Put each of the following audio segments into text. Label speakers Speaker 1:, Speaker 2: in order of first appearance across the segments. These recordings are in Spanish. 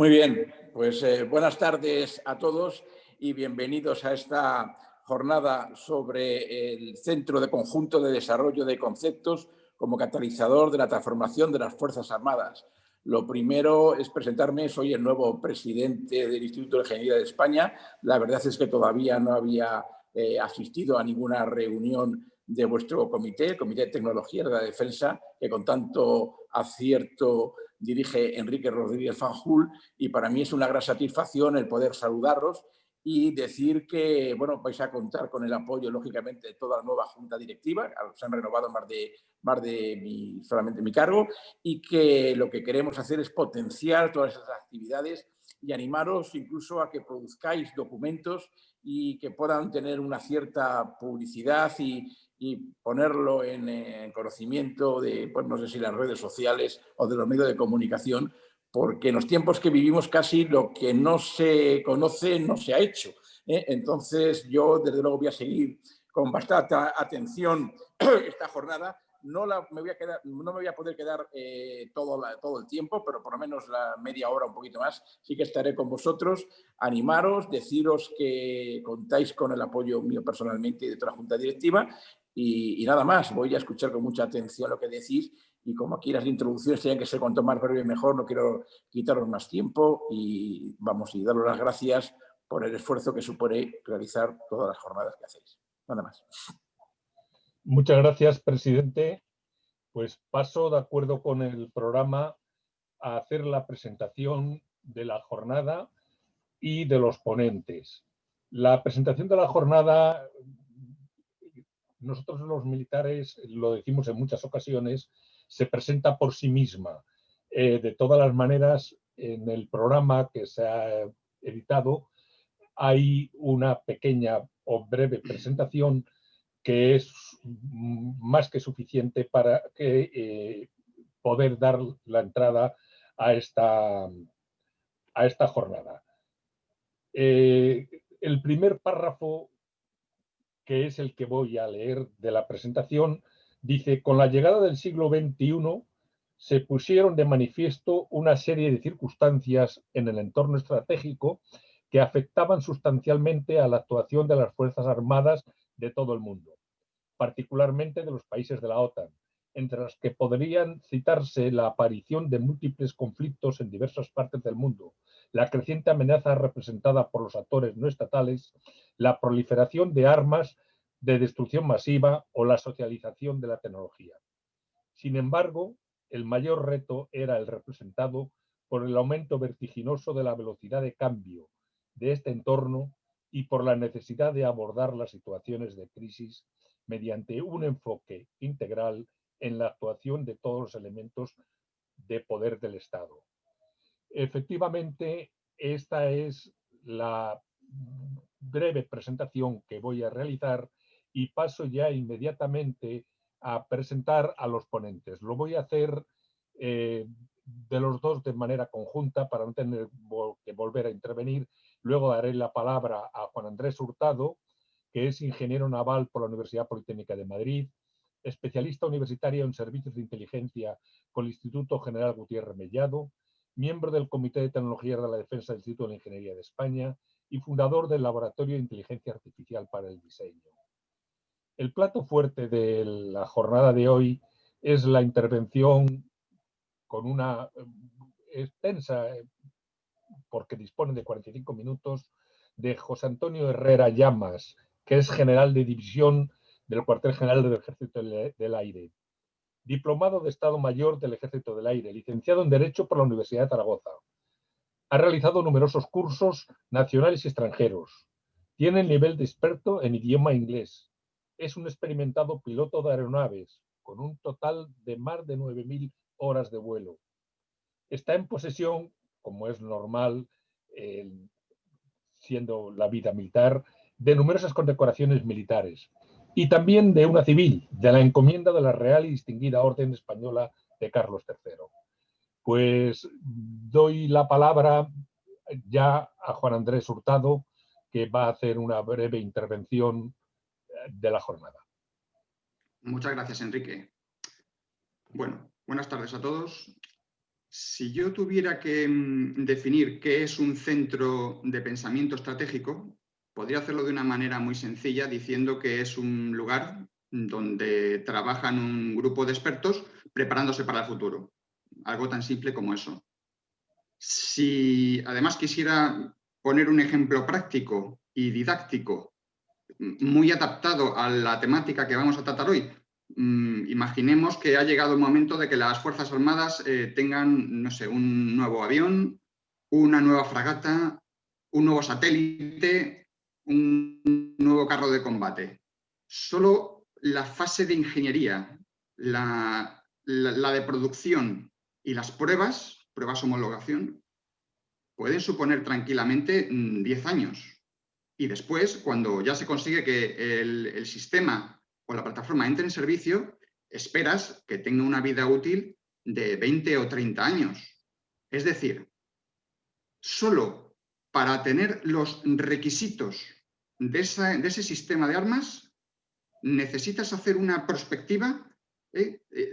Speaker 1: Muy bien, pues buenas tardes a todos y bienvenidos a esta jornada sobre el Centro de Conjunto de Desarrollo de Conceptos como catalizador de la transformación de las Fuerzas Armadas. Lo primero es presentarme, soy el nuevo presidente del Instituto de Ingeniería de España. La verdad es que todavía no había asistido a ninguna reunión de vuestro comité, el Comité de Tecnología de la Defensa, que con tanto acierto dirige Enrique Rodríguez Fanjul, y para mí es una gran satisfacción el poder saludarlos y decir que bueno, vais a contar con el apoyo, lógicamente, de toda la nueva Junta Directiva. Se han renovado solamente mi cargo, y que lo que queremos hacer es potenciar todas esas actividades y animaros incluso a que produzcáis documentos y que puedan tener una cierta publicidad y ponerlo en conocimiento de, pues no sé si las redes sociales o de los medios de comunicación, porque en los tiempos que vivimos casi lo que no se conoce no se ha hecho. Entonces yo desde luego voy a seguir con bastante atención esta jornada. No me voy a poder quedar todo el tiempo, pero por lo menos la media hora, un poquito más, sí que estaré con vosotros. Animaros, deciros que contáis con el apoyo mío personalmente y de toda la Junta Directiva. Y nada más, voy a escuchar con mucha atención lo que decís, y como aquí las introducciones tienen que ser cuanto más breve mejor, no quiero quitaros más tiempo y daros las gracias por el esfuerzo que supone realizar todas las jornadas que hacéis. Nada más.
Speaker 2: Muchas gracias, presidente. Pues paso, de acuerdo con el programa, a hacer la presentación de la jornada y de los ponentes. La presentación de la jornada, nosotros los militares lo decimos en muchas ocasiones, se presenta por sí misma. De todas las maneras, en el programa que se ha editado hay una pequeña o breve presentación que es más que suficiente para poder dar la entrada a esta jornada. El primer párrafo, que es el que voy a leer de la presentación, dice: con la llegada del siglo XXI se pusieron de manifiesto una serie de circunstancias en el entorno estratégico que afectaban sustancialmente a la actuación de las Fuerzas Armadas de todo el mundo, particularmente de los países de la OTAN, entre las que podrían citarse la aparición de múltiples conflictos en diversas partes del mundo, la creciente amenaza representada por los actores no estatales, la proliferación de armas de destrucción masiva o la socialización de la tecnología. Sin embargo, el mayor reto era el representado por el aumento vertiginoso de la velocidad de cambio de este entorno y por la necesidad de abordar las situaciones de crisis mediante un enfoque integral en la actuación de todos los elementos de poder del Estado. Efectivamente, esta es la breve presentación que voy a realizar y paso ya inmediatamente a presentar a los ponentes. Lo voy a hacer de los dos de manera conjunta para no tener que volver a intervenir. Luego daré la palabra a Juan Andrés Hurtado, que es ingeniero naval por la Universidad Politécnica de Madrid, especialista universitario en servicios de inteligencia con el Instituto General Gutiérrez Mellado, miembro del Comité de Tecnologías de la Defensa del Instituto de la Ingeniería de España y fundador del Laboratorio de Inteligencia Artificial para el Diseño. El plato fuerte de la jornada de hoy es la intervención con una extensa, porque dispone de 45 minutos, de José Antonio Herrera Llamas, que es general de división del Cuartel General del Ejército del Aire, diplomado de Estado Mayor del Ejército del Aire, licenciado en Derecho por la Universidad de Zaragoza. Ha realizado numerosos cursos nacionales y extranjeros. Tiene el nivel de experto en idioma inglés. Es un experimentado piloto de aeronaves, con un total de más de 9.000 horas de vuelo. Está en posesión, como es normal, siendo la vida militar, de numerosas condecoraciones militares y también de una civil, de la encomienda de la Real y Distinguida Orden Española de Carlos III. Pues doy la palabra ya a Juan Andrés Hurtado, que va a hacer una breve intervención de la jornada.
Speaker 3: Muchas gracias, Enrique. Bueno, buenas tardes a todos. Si yo tuviera que definir qué es un centro de pensamiento estratégico, podría hacerlo de una manera muy sencilla diciendo que es un lugar donde trabajan un grupo de expertos preparándose para el futuro. Algo tan simple como eso. Si además quisiera poner un ejemplo práctico y didáctico muy adaptado a la temática que vamos a tratar hoy, imaginemos que ha llegado el momento de que las Fuerzas Armadas tengan, no sé, un nuevo avión, una nueva fragata, un nuevo satélite, un nuevo carro de combate. Solo la fase de ingeniería, la de producción y las pruebas homologación, pueden suponer tranquilamente 10 años. Y después, cuando ya se consigue que el sistema o la plataforma entre en servicio, esperas que tenga una vida útil de 20 o 30 años. Es decir, solo para tener los requisitos de ese sistema de armas, necesitas hacer una perspectiva,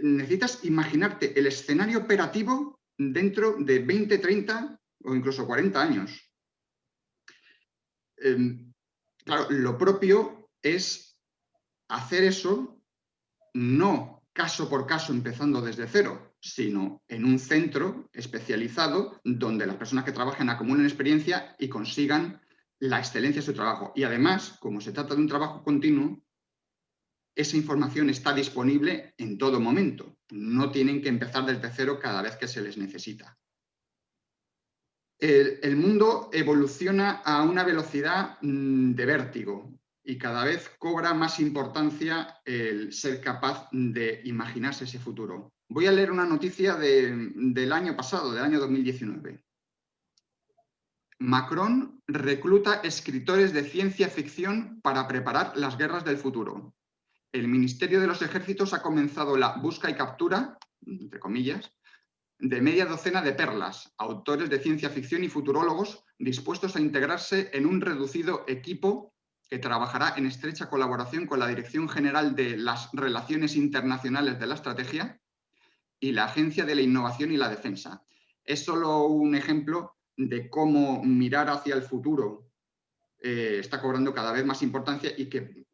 Speaker 3: necesitas imaginarte el escenario operativo dentro de 20, 30 o incluso 40 años. Claro, lo propio es hacer eso no caso por caso empezando desde cero, sino en un centro especializado donde las personas que trabajen acumulen experiencia y consigan la excelencia de su trabajo. Y además, como se trata de un trabajo continuo, esa información está disponible en todo momento. No tienen que empezar desde cero cada vez que se les necesita. El mundo evoluciona a una velocidad de vértigo y cada vez cobra más importancia el ser capaz de imaginarse ese futuro. Voy a leer una noticia del año pasado, del año 2019. Macron recluta escritores de ciencia ficción para preparar las guerras del futuro. El Ministerio de los Ejércitos ha comenzado la busca y captura, entre comillas, de media docena de perlas, autores de ciencia ficción y futurólogos dispuestos a integrarse en un reducido equipo que trabajará en estrecha colaboración con la Dirección General de las Relaciones Internacionales de la Estrategia y la Agencia de la Innovación y la Defensa. Es solo un ejemplo de cómo mirar hacia el futuro está cobrando cada vez más importancia y que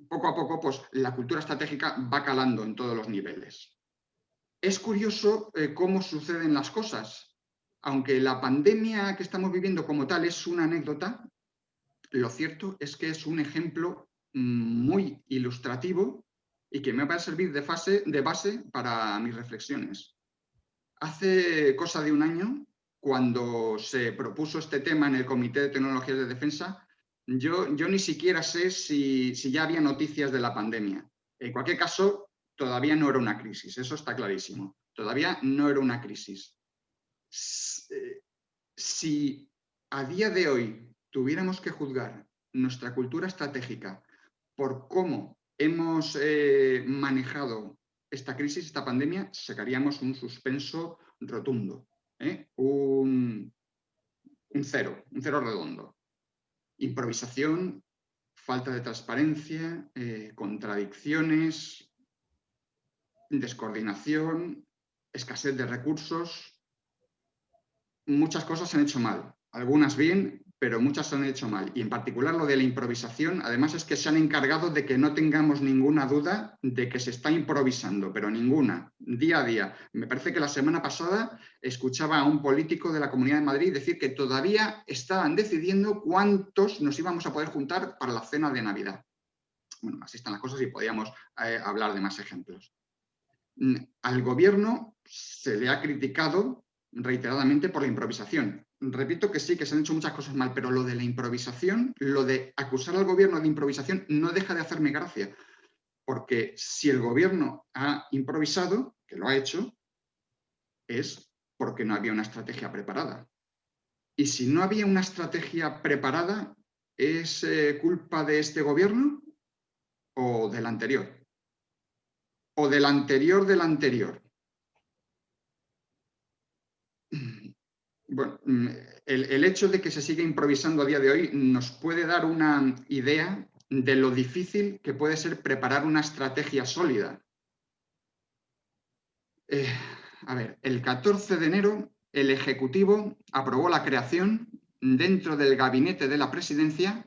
Speaker 3: poco a poco pues, la cultura estratégica va calando en todos los niveles. Es curioso cómo suceden las cosas. Aunque la pandemia que estamos viviendo como tal es una anécdota, lo cierto es que es un ejemplo muy ilustrativo y que me va a servir de base para mis reflexiones. Hace cosa de un año, cuando se propuso este tema en el Comité de Tecnologías de Defensa, yo ni siquiera sé si ya había noticias de la pandemia. En cualquier caso, todavía no era una crisis, eso está clarísimo. Todavía no era una crisis. Si a día de hoy tuviéramos que juzgar nuestra cultura estratégica por cómo hemos manejado esta crisis, esta pandemia, sacaríamos un suspenso rotundo, un cero redondo. Improvisación, falta de transparencia, contradicciones, descoordinación, escasez de recursos. Muchas cosas se han hecho mal, algunas bien, pero muchas se han hecho mal. Y en particular lo de la improvisación, además es que se han encargado de que no tengamos ninguna duda de que se está improvisando, pero ninguna, día a día. Me parece que la semana pasada escuchaba a un político de la Comunidad de Madrid decir que todavía estaban decidiendo cuántos nos íbamos a poder juntar para la cena de Navidad. Bueno, así están las cosas y podríamos hablar de más ejemplos. Al gobierno se le ha criticado reiteradamente por la improvisación. Repito que sí, que se han hecho muchas cosas mal, pero lo de la improvisación, lo de acusar al gobierno de improvisación no deja de hacerme gracia, porque si el gobierno ha improvisado, que lo ha hecho, es porque no había una estrategia preparada. Y si no había una estrategia preparada, ¿es culpa de este gobierno o del anterior? ¿O del anterior del anterior? Bueno, el hecho de que se siga improvisando a día de hoy nos puede dar una idea de lo difícil que puede ser preparar una estrategia sólida. A ver, el 14 de enero el Ejecutivo aprobó la creación dentro del gabinete de la Presidencia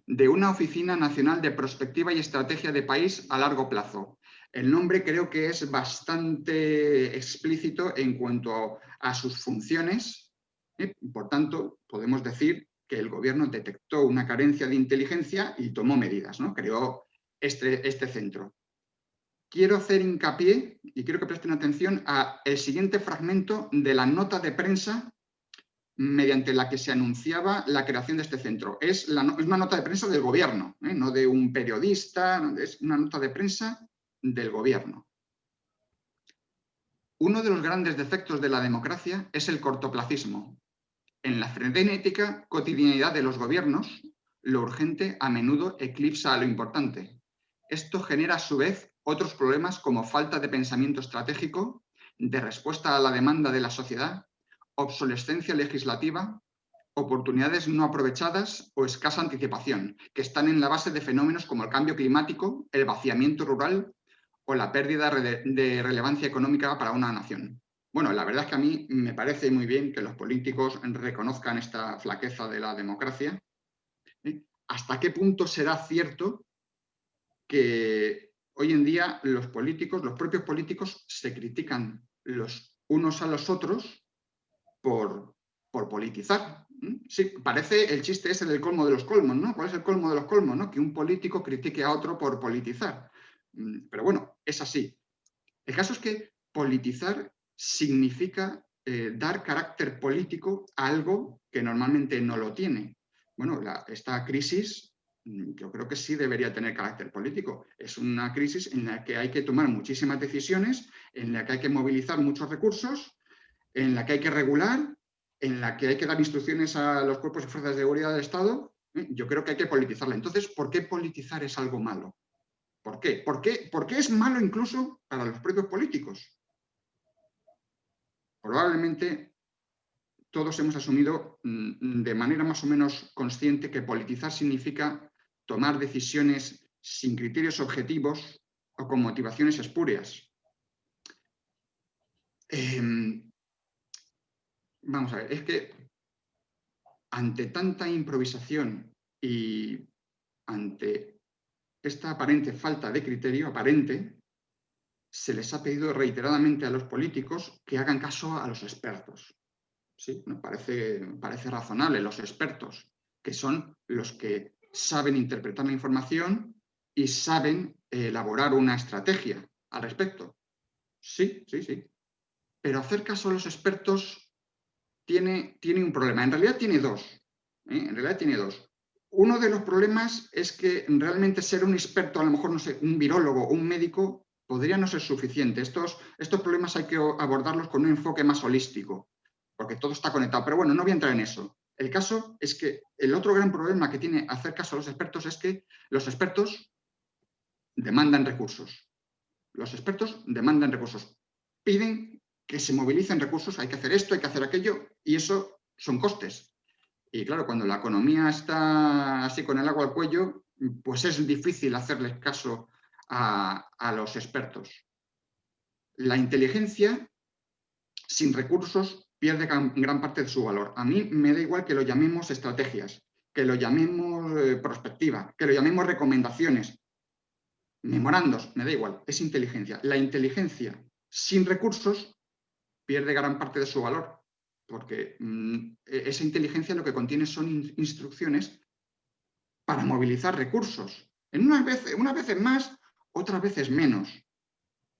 Speaker 3: de una Oficina Nacional de Prospectiva y Estrategia de País a largo plazo. El nombre creo que es bastante explícito en cuanto a sus funciones. Por tanto, podemos decir que el gobierno detectó una carencia de inteligencia y tomó medidas, ¿no? Creó este centro. Quiero hacer hincapié, y quiero que presten atención, a el siguiente fragmento de la nota de prensa mediante la que se anunciaba la creación de este centro. Es una nota de prensa del gobierno, no de un periodista, es una nota de prensa del gobierno. Uno de los grandes defectos de la democracia es el cortoplacismo. En la frenética cotidianidad de los gobiernos, lo urgente a menudo eclipsa a lo importante. Esto genera a su vez otros problemas como falta de pensamiento estratégico, de respuesta a la demanda de la sociedad, obsolescencia legislativa, oportunidades no aprovechadas o escasa anticipación, que están en la base de fenómenos como el cambio climático, el vaciamiento rural o la pérdida de relevancia económica para una nación. Bueno, la verdad es que a mí me parece muy bien que los políticos reconozcan esta flaqueza de la democracia. ¿Hasta qué punto será cierto que hoy en día los propios políticos, se critican los unos a los otros por politizar? Sí, parece el chiste ese del colmo de los colmos, ¿no? ¿Cuál es el colmo de los colmos, no? Que un político critique a otro por politizar. Pero bueno, es así. El caso es que politizar significa dar carácter político a algo que normalmente no lo tiene. Bueno, esta crisis yo creo que sí debería tener carácter político. Es una crisis en la que hay que tomar muchísimas decisiones, en la que hay que movilizar muchos recursos, en la que hay que regular, en la que hay que dar instrucciones a los cuerpos y fuerzas de seguridad del Estado. Yo creo que hay que politizarla. Entonces, ¿por qué politizar es algo malo? ¿Por qué? ¿Por qué es malo incluso para los propios políticos? Probablemente todos hemos asumido de manera más o menos consciente que politizar significa tomar decisiones sin criterios objetivos o con motivaciones espurias. Vamos a ver, es que ante tanta improvisación y ante esta aparente falta de criterio, se les ha pedido reiteradamente a los políticos que hagan caso a los expertos. Sí, me parece razonable, los expertos, que son los que saben interpretar la información y saben elaborar una estrategia al respecto. Sí. Pero hacer caso a los expertos tiene un problema. En realidad tiene dos. Uno de los problemas es que realmente ser un experto, a lo mejor, no sé, un virólogo o un médico, podría no ser suficiente. Estos problemas hay que abordarlos con un enfoque más holístico, porque todo está conectado. Pero bueno, no voy a entrar en eso. El caso es que el otro gran problema que tiene hacer caso a los expertos es que los expertos demandan recursos. Los expertos demandan recursos. Piden que se movilicen recursos, hay que hacer esto, hay que hacer aquello, y eso son costes. Y claro, cuando la economía está así con el agua al cuello, pues es difícil hacerles caso a los expertos. La inteligencia sin recursos pierde gran parte de su valor. A mí me da igual que lo llamemos estrategias, que lo llamemos perspectiva, que lo llamemos recomendaciones, memorandos, me da igual, es inteligencia. La inteligencia sin recursos pierde gran parte de su valor, porque esa inteligencia lo que contiene son instrucciones para movilizar recursos. Unas veces más, otras veces menos.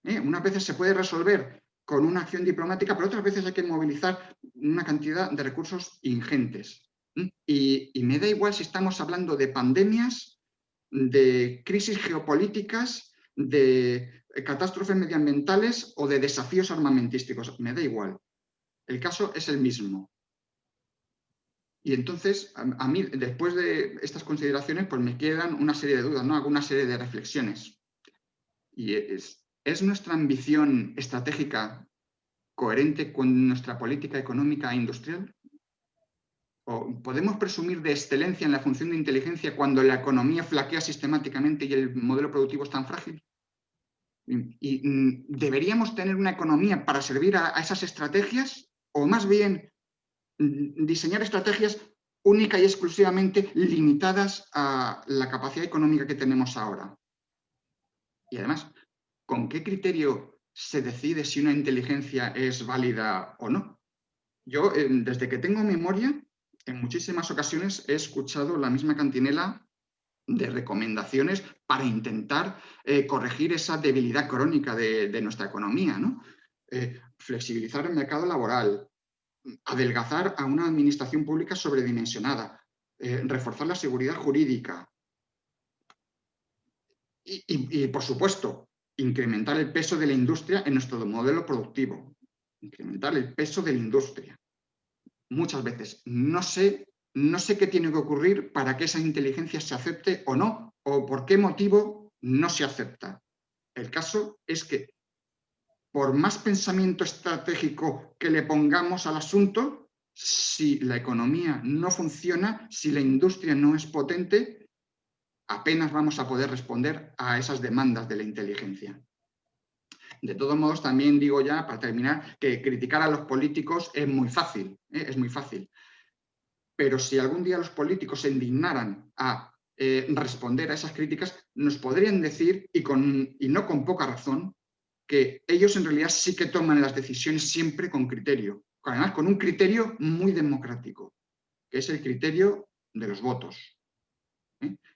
Speaker 3: Unas veces se puede resolver con una acción diplomática, pero otras veces hay que movilizar una cantidad de recursos ingentes. Y me da igual si estamos hablando de pandemias, de crisis geopolíticas, de catástrofes medioambientales o de desafíos armamentísticos. Me da igual. El caso es el mismo. Y entonces, a mí, después de estas consideraciones, pues me quedan una serie de dudas, ¿no? Hago una serie de reflexiones. Y ¿es nuestra ambición estratégica coherente con nuestra política económica e industrial? ¿O podemos presumir de excelencia en la función de inteligencia cuando la economía flaquea sistemáticamente y el modelo productivo es tan frágil? Y ¿deberíamos tener una economía para servir a esas estrategias? ¿O más bien diseñar estrategias única y exclusivamente limitadas a la capacidad económica que tenemos ahora? Y además, ¿con qué criterio se decide si una inteligencia es válida o no? Yo, desde que tengo memoria, en muchísimas ocasiones he escuchado la misma cantinela de recomendaciones para intentar corregir esa debilidad crónica de nuestra economía, ¿no? Flexibilizar el mercado laboral, adelgazar a una administración pública sobredimensionada, reforzar la seguridad jurídica y, por supuesto, incrementar el peso de la industria en nuestro modelo productivo. Incrementar el peso de la industria. Muchas veces no sé qué tiene que ocurrir para que esa inteligencia se acepte o no, o por qué motivo no se acepta. El caso es que por más pensamiento estratégico que le pongamos al asunto, si la economía no funciona, si la industria no es potente, apenas vamos a poder responder a esas demandas de la inteligencia. De todos modos, también digo ya, para terminar, que criticar a los políticos es muy fácil, es muy fácil. Pero si algún día los políticos se indignaran a responder a esas críticas, nos podrían decir, y no con poca razón, que ellos en realidad sí que toman las decisiones siempre con criterio, además con un criterio muy democrático, que es el criterio de los votos.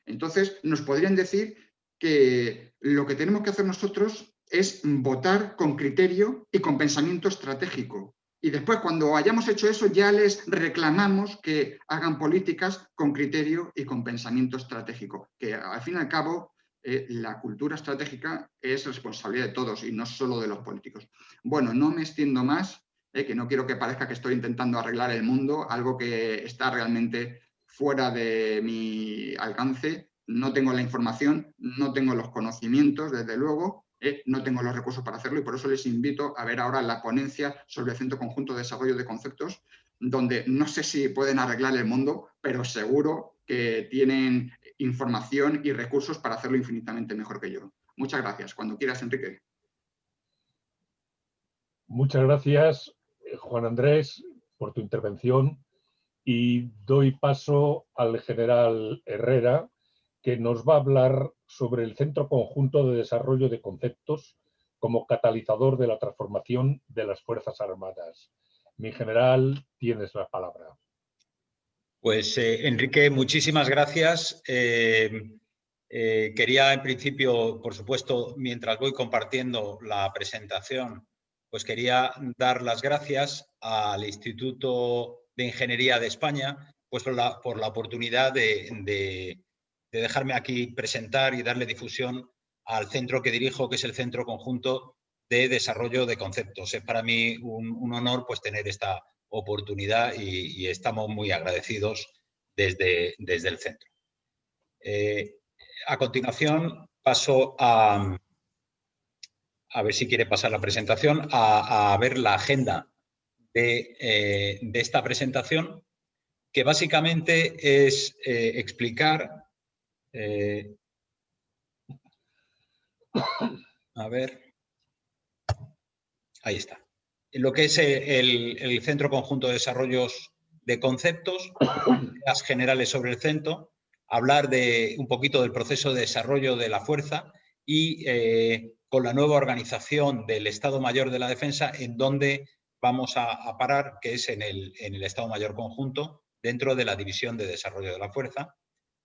Speaker 3: Entonces, nos podrían decir que lo que tenemos que hacer nosotros es votar con criterio y con pensamiento estratégico. Y después, cuando hayamos hecho eso, ya les reclamamos que hagan políticas con criterio y con pensamiento estratégico, que al fin y al cabo la cultura estratégica es responsabilidad de todos y no solo de los políticos. Bueno, no me extiendo más, que no quiero que parezca que estoy intentando arreglar el mundo, algo que está realmente fuera de mi alcance. No tengo la información, no tengo los conocimientos, desde luego, no tengo los recursos para hacerlo y por eso les invito a ver ahora la ponencia sobre el Centro Conjunto de Desarrollo de Conceptos, donde no sé si pueden arreglar el mundo, pero seguro que tienen información y recursos para hacerlo infinitamente mejor que yo. Muchas gracias. Cuando quieras, Enrique.
Speaker 2: Muchas gracias, Juan Andrés, por tu intervención y doy paso al general Herrera, que nos va a hablar sobre el Centro Conjunto de Desarrollo de Conceptos como catalizador de la transformación de las Fuerzas Armadas. Mi general, tienes la palabra.
Speaker 4: Pues Enrique, muchísimas gracias. Quería en principio, por supuesto, mientras voy compartiendo la presentación, pues quería dar las gracias al Instituto de Ingeniería de España pues por la oportunidad de dejarme aquí presentar y darle difusión al centro que dirijo, que es el Centro Conjunto de Desarrollo de Conceptos. Es para mí un honor pues tener esta oportunidad y estamos muy agradecidos desde el centro. A continuación paso a ver si quiere pasar la presentación, a ver la agenda de esta presentación, que básicamente es explicar, a ver, ahí está, lo que es el Centro Conjunto de Desarrollos de Conceptos, ideas generales sobre el centro, hablar un poquito del proceso de desarrollo de la fuerza y con la nueva organización del Estado Mayor de la Defensa, en donde vamos a parar, que es en el Estado Mayor Conjunto, dentro de la División de Desarrollo de la Fuerza,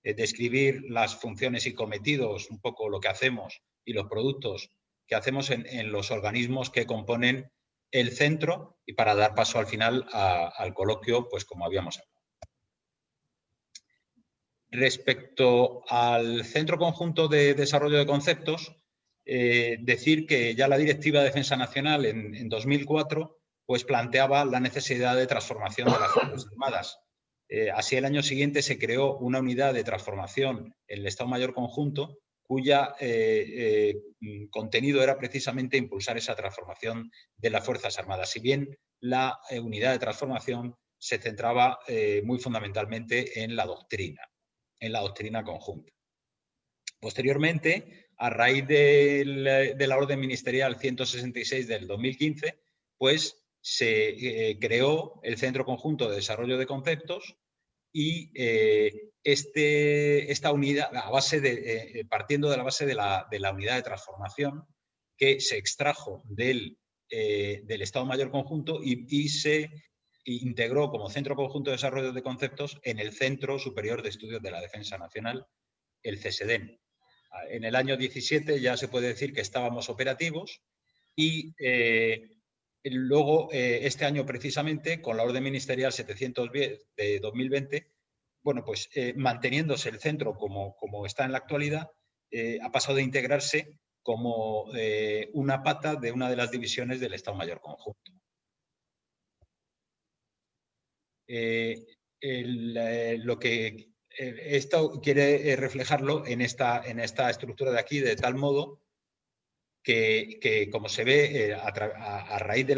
Speaker 4: describir las funciones y cometidos, un poco lo que hacemos y los productos que hacemos en los organismos que componen el centro y para dar paso al final al coloquio, pues como habíamos hablado. Respecto al Centro Conjunto de Desarrollo de Conceptos, decir que ya la Directiva de Defensa Nacional en 2004 pues planteaba la necesidad de transformación de las Fuerzas Armadas. Así, el año siguiente se creó una unidad de transformación en el Estado Mayor Conjunto, cuya contenido era precisamente impulsar esa transformación de las Fuerzas Armadas. Si bien la unidad de transformación se centraba muy fundamentalmente en la doctrina conjunta. Posteriormente, a raíz de la orden ministerial 166 del 2015, pues se creó el Centro Conjunto de Desarrollo de Conceptos y esta unidad, partiendo de la base de la unidad de transformación que se extrajo del Estado Mayor Conjunto y se integró como Centro Conjunto de Desarrollo de Conceptos en el Centro Superior de Estudios de la Defensa Nacional, el CSDEN. En el año 17 ya se puede decir que estábamos operativos y luego este año precisamente con la orden ministerial 710 de 2020, bueno, pues manteniéndose el centro como está en la actualidad, ha pasado a integrarse como una pata de una de las divisiones del Estado Mayor Conjunto. Esto quiere reflejarlo en esta estructura de aquí, de tal modo que como se ve a raíz de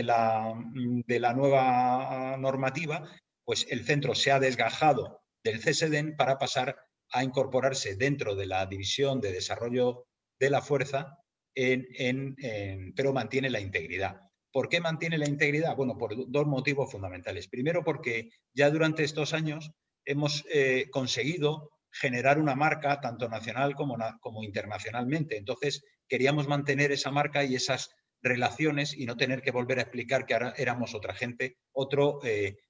Speaker 4: la nueva normativa, pues el centro se ha desgajado del CSDEN para pasar a incorporarse dentro de la División de Desarrollo de la Fuerza, pero mantiene la integridad. ¿Por qué mantiene la integridad? Bueno, por dos motivos fundamentales. Primero, porque ya durante estos años hemos conseguido generar una marca tanto nacional como internacionalmente. Entonces, queríamos mantener esa marca y esas relaciones y no tener que volver a explicar que ahora éramos otra gente,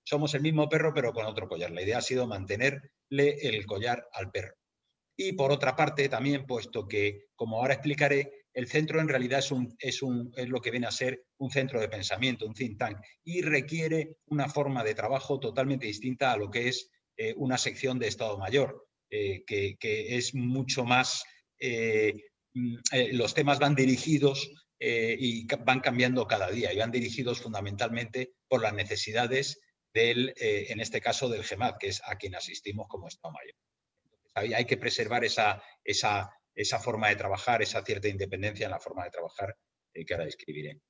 Speaker 4: somos el mismo perro pero con otro collar. La idea ha sido mantenerle el collar al perro. Y por otra parte también, puesto que, como ahora explicaré, el centro en realidad es lo que viene a ser un centro de pensamiento, un think tank, y requiere una forma de trabajo totalmente distinta a lo que es una sección de Estado Mayor, que es mucho más... los temas van dirigidos y van cambiando cada día y van dirigidos fundamentalmente por las necesidades en este caso del GEMAT, que es a quien asistimos como Estado Mayor. Hay que preservar esa forma de trabajar, esa cierta independencia en la forma de trabajar que ahora describiré.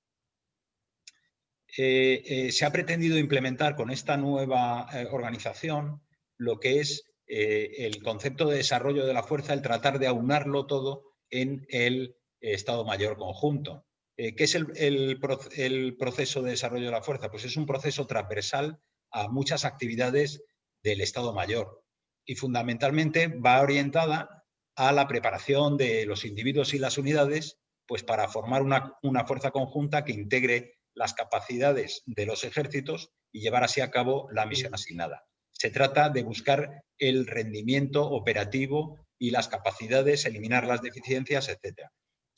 Speaker 4: Se ha pretendido implementar con esta nueva organización lo que es el concepto de desarrollo de la fuerza, el tratar de aunarlo todo en el Estado Mayor Conjunto. ¿Qué es el proceso de desarrollo de la fuerza? Pues es un proceso transversal a muchas actividades del Estado Mayor y fundamentalmente va orientada a la preparación de los individuos y las unidades pues para formar una fuerza conjunta que integre las capacidades de los ejércitos y llevar así a cabo la misión asignada. Se trata de buscar el rendimiento operativo y las capacidades, eliminar las deficiencias, etc.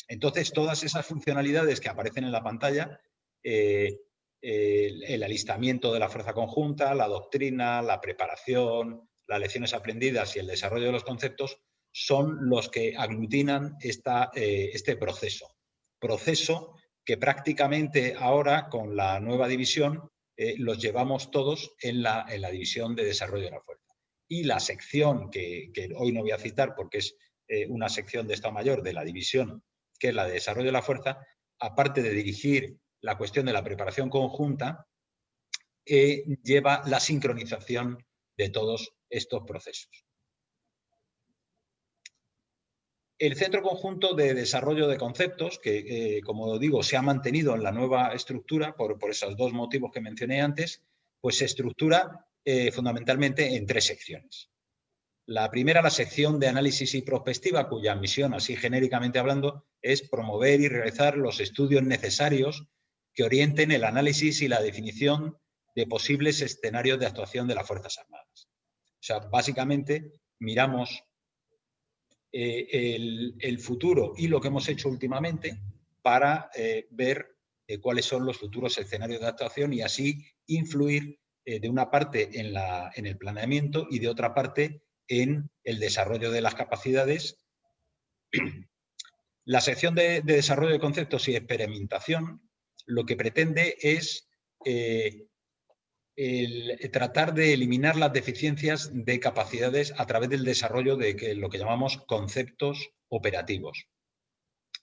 Speaker 4: Entonces, todas esas funcionalidades que aparecen en la pantalla, el alistamiento de la fuerza conjunta, la doctrina, la preparación, las lecciones aprendidas y el desarrollo de los conceptos, son los que aglutinan este proceso. Proceso que prácticamente ahora, con la nueva división, los llevamos todos en la división de desarrollo de la fuerza. Y la sección que hoy no voy a citar porque es una sección de Estado Mayor de la división, que es la de desarrollo de la fuerza, aparte de dirigir la cuestión de la preparación conjunta, lleva la sincronización de todos estos procesos. El Centro Conjunto de Desarrollo de Conceptos, que como digo, se ha mantenido en la nueva estructura por esos dos motivos que mencioné antes, pues se estructura fundamentalmente en tres secciones. La primera, la sección de análisis y prospectiva, cuya misión, así genéricamente hablando, es promover y realizar los estudios necesarios que orienten el análisis y la definición de posibles escenarios de actuación de las Fuerzas Armadas. O sea, básicamente miramos el futuro y lo que hemos hecho últimamente para ver cuáles son los futuros escenarios de actuación y así influir de una parte en el planeamiento y de otra parte en el desarrollo de las capacidades. La sección de desarrollo de conceptos y experimentación lo que pretende es tratar de eliminar las deficiencias de capacidades a través del desarrollo de lo que llamamos conceptos operativos.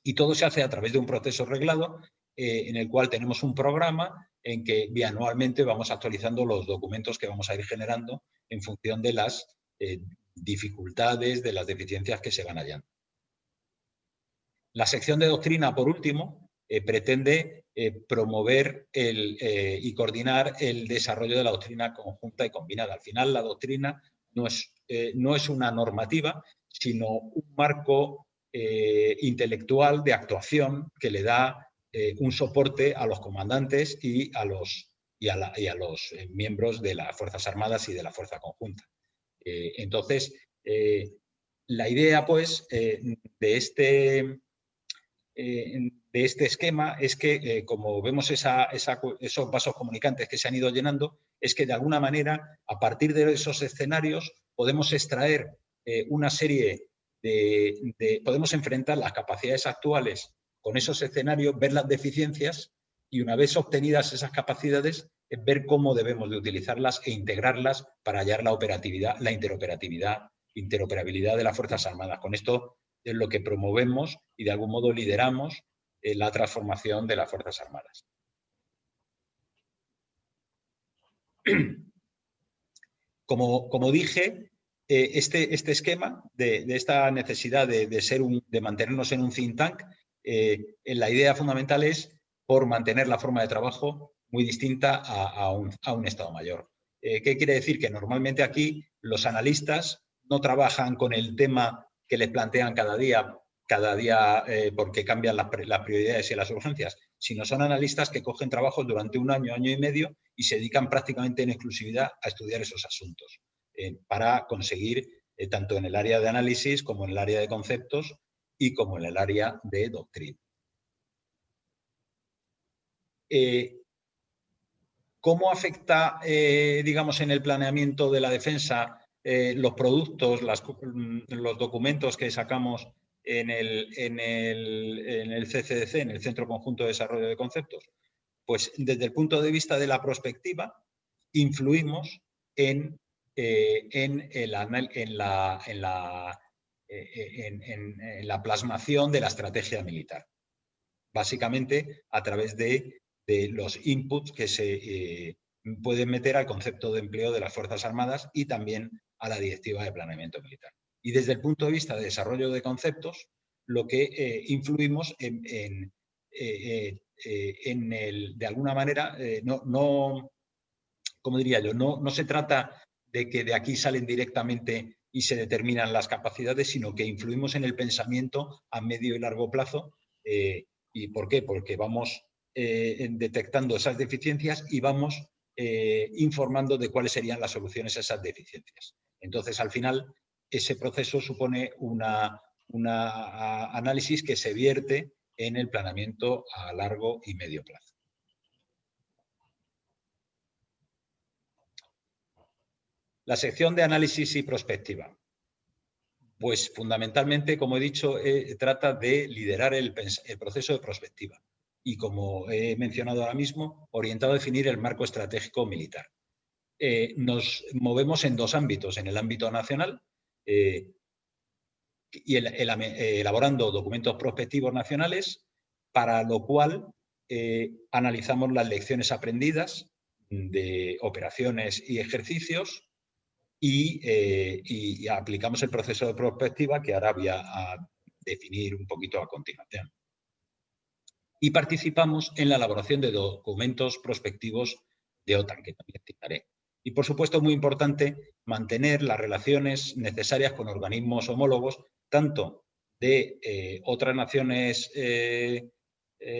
Speaker 4: Y todo se hace a través de un proceso reglado en el cual tenemos un programa en que bianualmente vamos actualizando los documentos que vamos a ir generando en función de las dificultades, de las deficiencias que se van hallando. La sección de doctrina, por último, pretende promover y coordinar el desarrollo de la doctrina conjunta y combinada. Al final, la doctrina no es una normativa, sino un marco intelectual de actuación que le da un soporte a los comandantes y a los miembros de las Fuerzas Armadas y de la Fuerza Conjunta. Entonces, la idea, pues, de este esquema es que, como vemos esos vasos comunicantes que se han ido llenando, es que de alguna manera, a partir de esos escenarios, podemos extraer una serie podemos enfrentar las capacidades actuales con esos escenarios, ver las deficiencias y, una vez obtenidas esas capacidades, ver cómo debemos de utilizarlas e integrarlas para hallar la operatividad, la interoperabilidad de las Fuerzas Armadas. Con esto es lo que promovemos y de algún modo lideramos la transformación de las Fuerzas Armadas. Como dije, este esquema de esta necesidad de mantenernos en un think tank, la idea fundamental es por mantener la forma de trabajo muy distinta a un Estado Mayor. ¿Qué quiere decir? Que normalmente aquí los analistas no trabajan con el tema que les plantean cada día porque cambian las prioridades y las urgencias, sino son analistas que cogen trabajos durante un año, año y medio y se dedican prácticamente en exclusividad a estudiar esos asuntos para conseguir, tanto en el área de análisis como en el área de conceptos y como en el área de doctrina. ¿Cómo afecta, digamos, en el planeamiento de la defensa los productos, los documentos que sacamos en el CCDC, en el Centro Conjunto de Desarrollo de Conceptos? Pues desde el punto de vista de la prospectiva, influimos en la plasmación de la estrategia militar. Básicamente a través de los inputs que se pueden meter al concepto de empleo de las Fuerzas Armadas y también a la Directiva de Planeamiento Militar. Y desde el punto de vista de desarrollo de conceptos, lo que influimos de alguna manera, como diría yo, no se trata de que de aquí salen directamente y se determinan las capacidades, sino que influimos en el pensamiento a medio y largo plazo. ¿Y por qué? Porque vamos detectando esas deficiencias y vamos informando de cuáles serían las soluciones a esas deficiencias. Entonces, al final, ese proceso supone un análisis que se vierte en el planeamiento a largo y medio plazo. La sección de análisis y prospectiva. Pues fundamentalmente, como he dicho, trata de liderar el proceso de prospectiva y, como he mencionado ahora mismo, orientado a definir el marco estratégico militar. Nos movemos en dos ámbitos, en el ámbito nacional y elaborando documentos prospectivos nacionales, para lo cual analizamos las lecciones aprendidas de operaciones y ejercicios y aplicamos el proceso de prospectiva que ahora voy a definir un poquito a continuación. Y participamos en la elaboración de documentos prospectivos de OTAN, que también citaré. Y, por supuesto, muy importante mantener las relaciones necesarias con organismos homólogos, tanto de otras naciones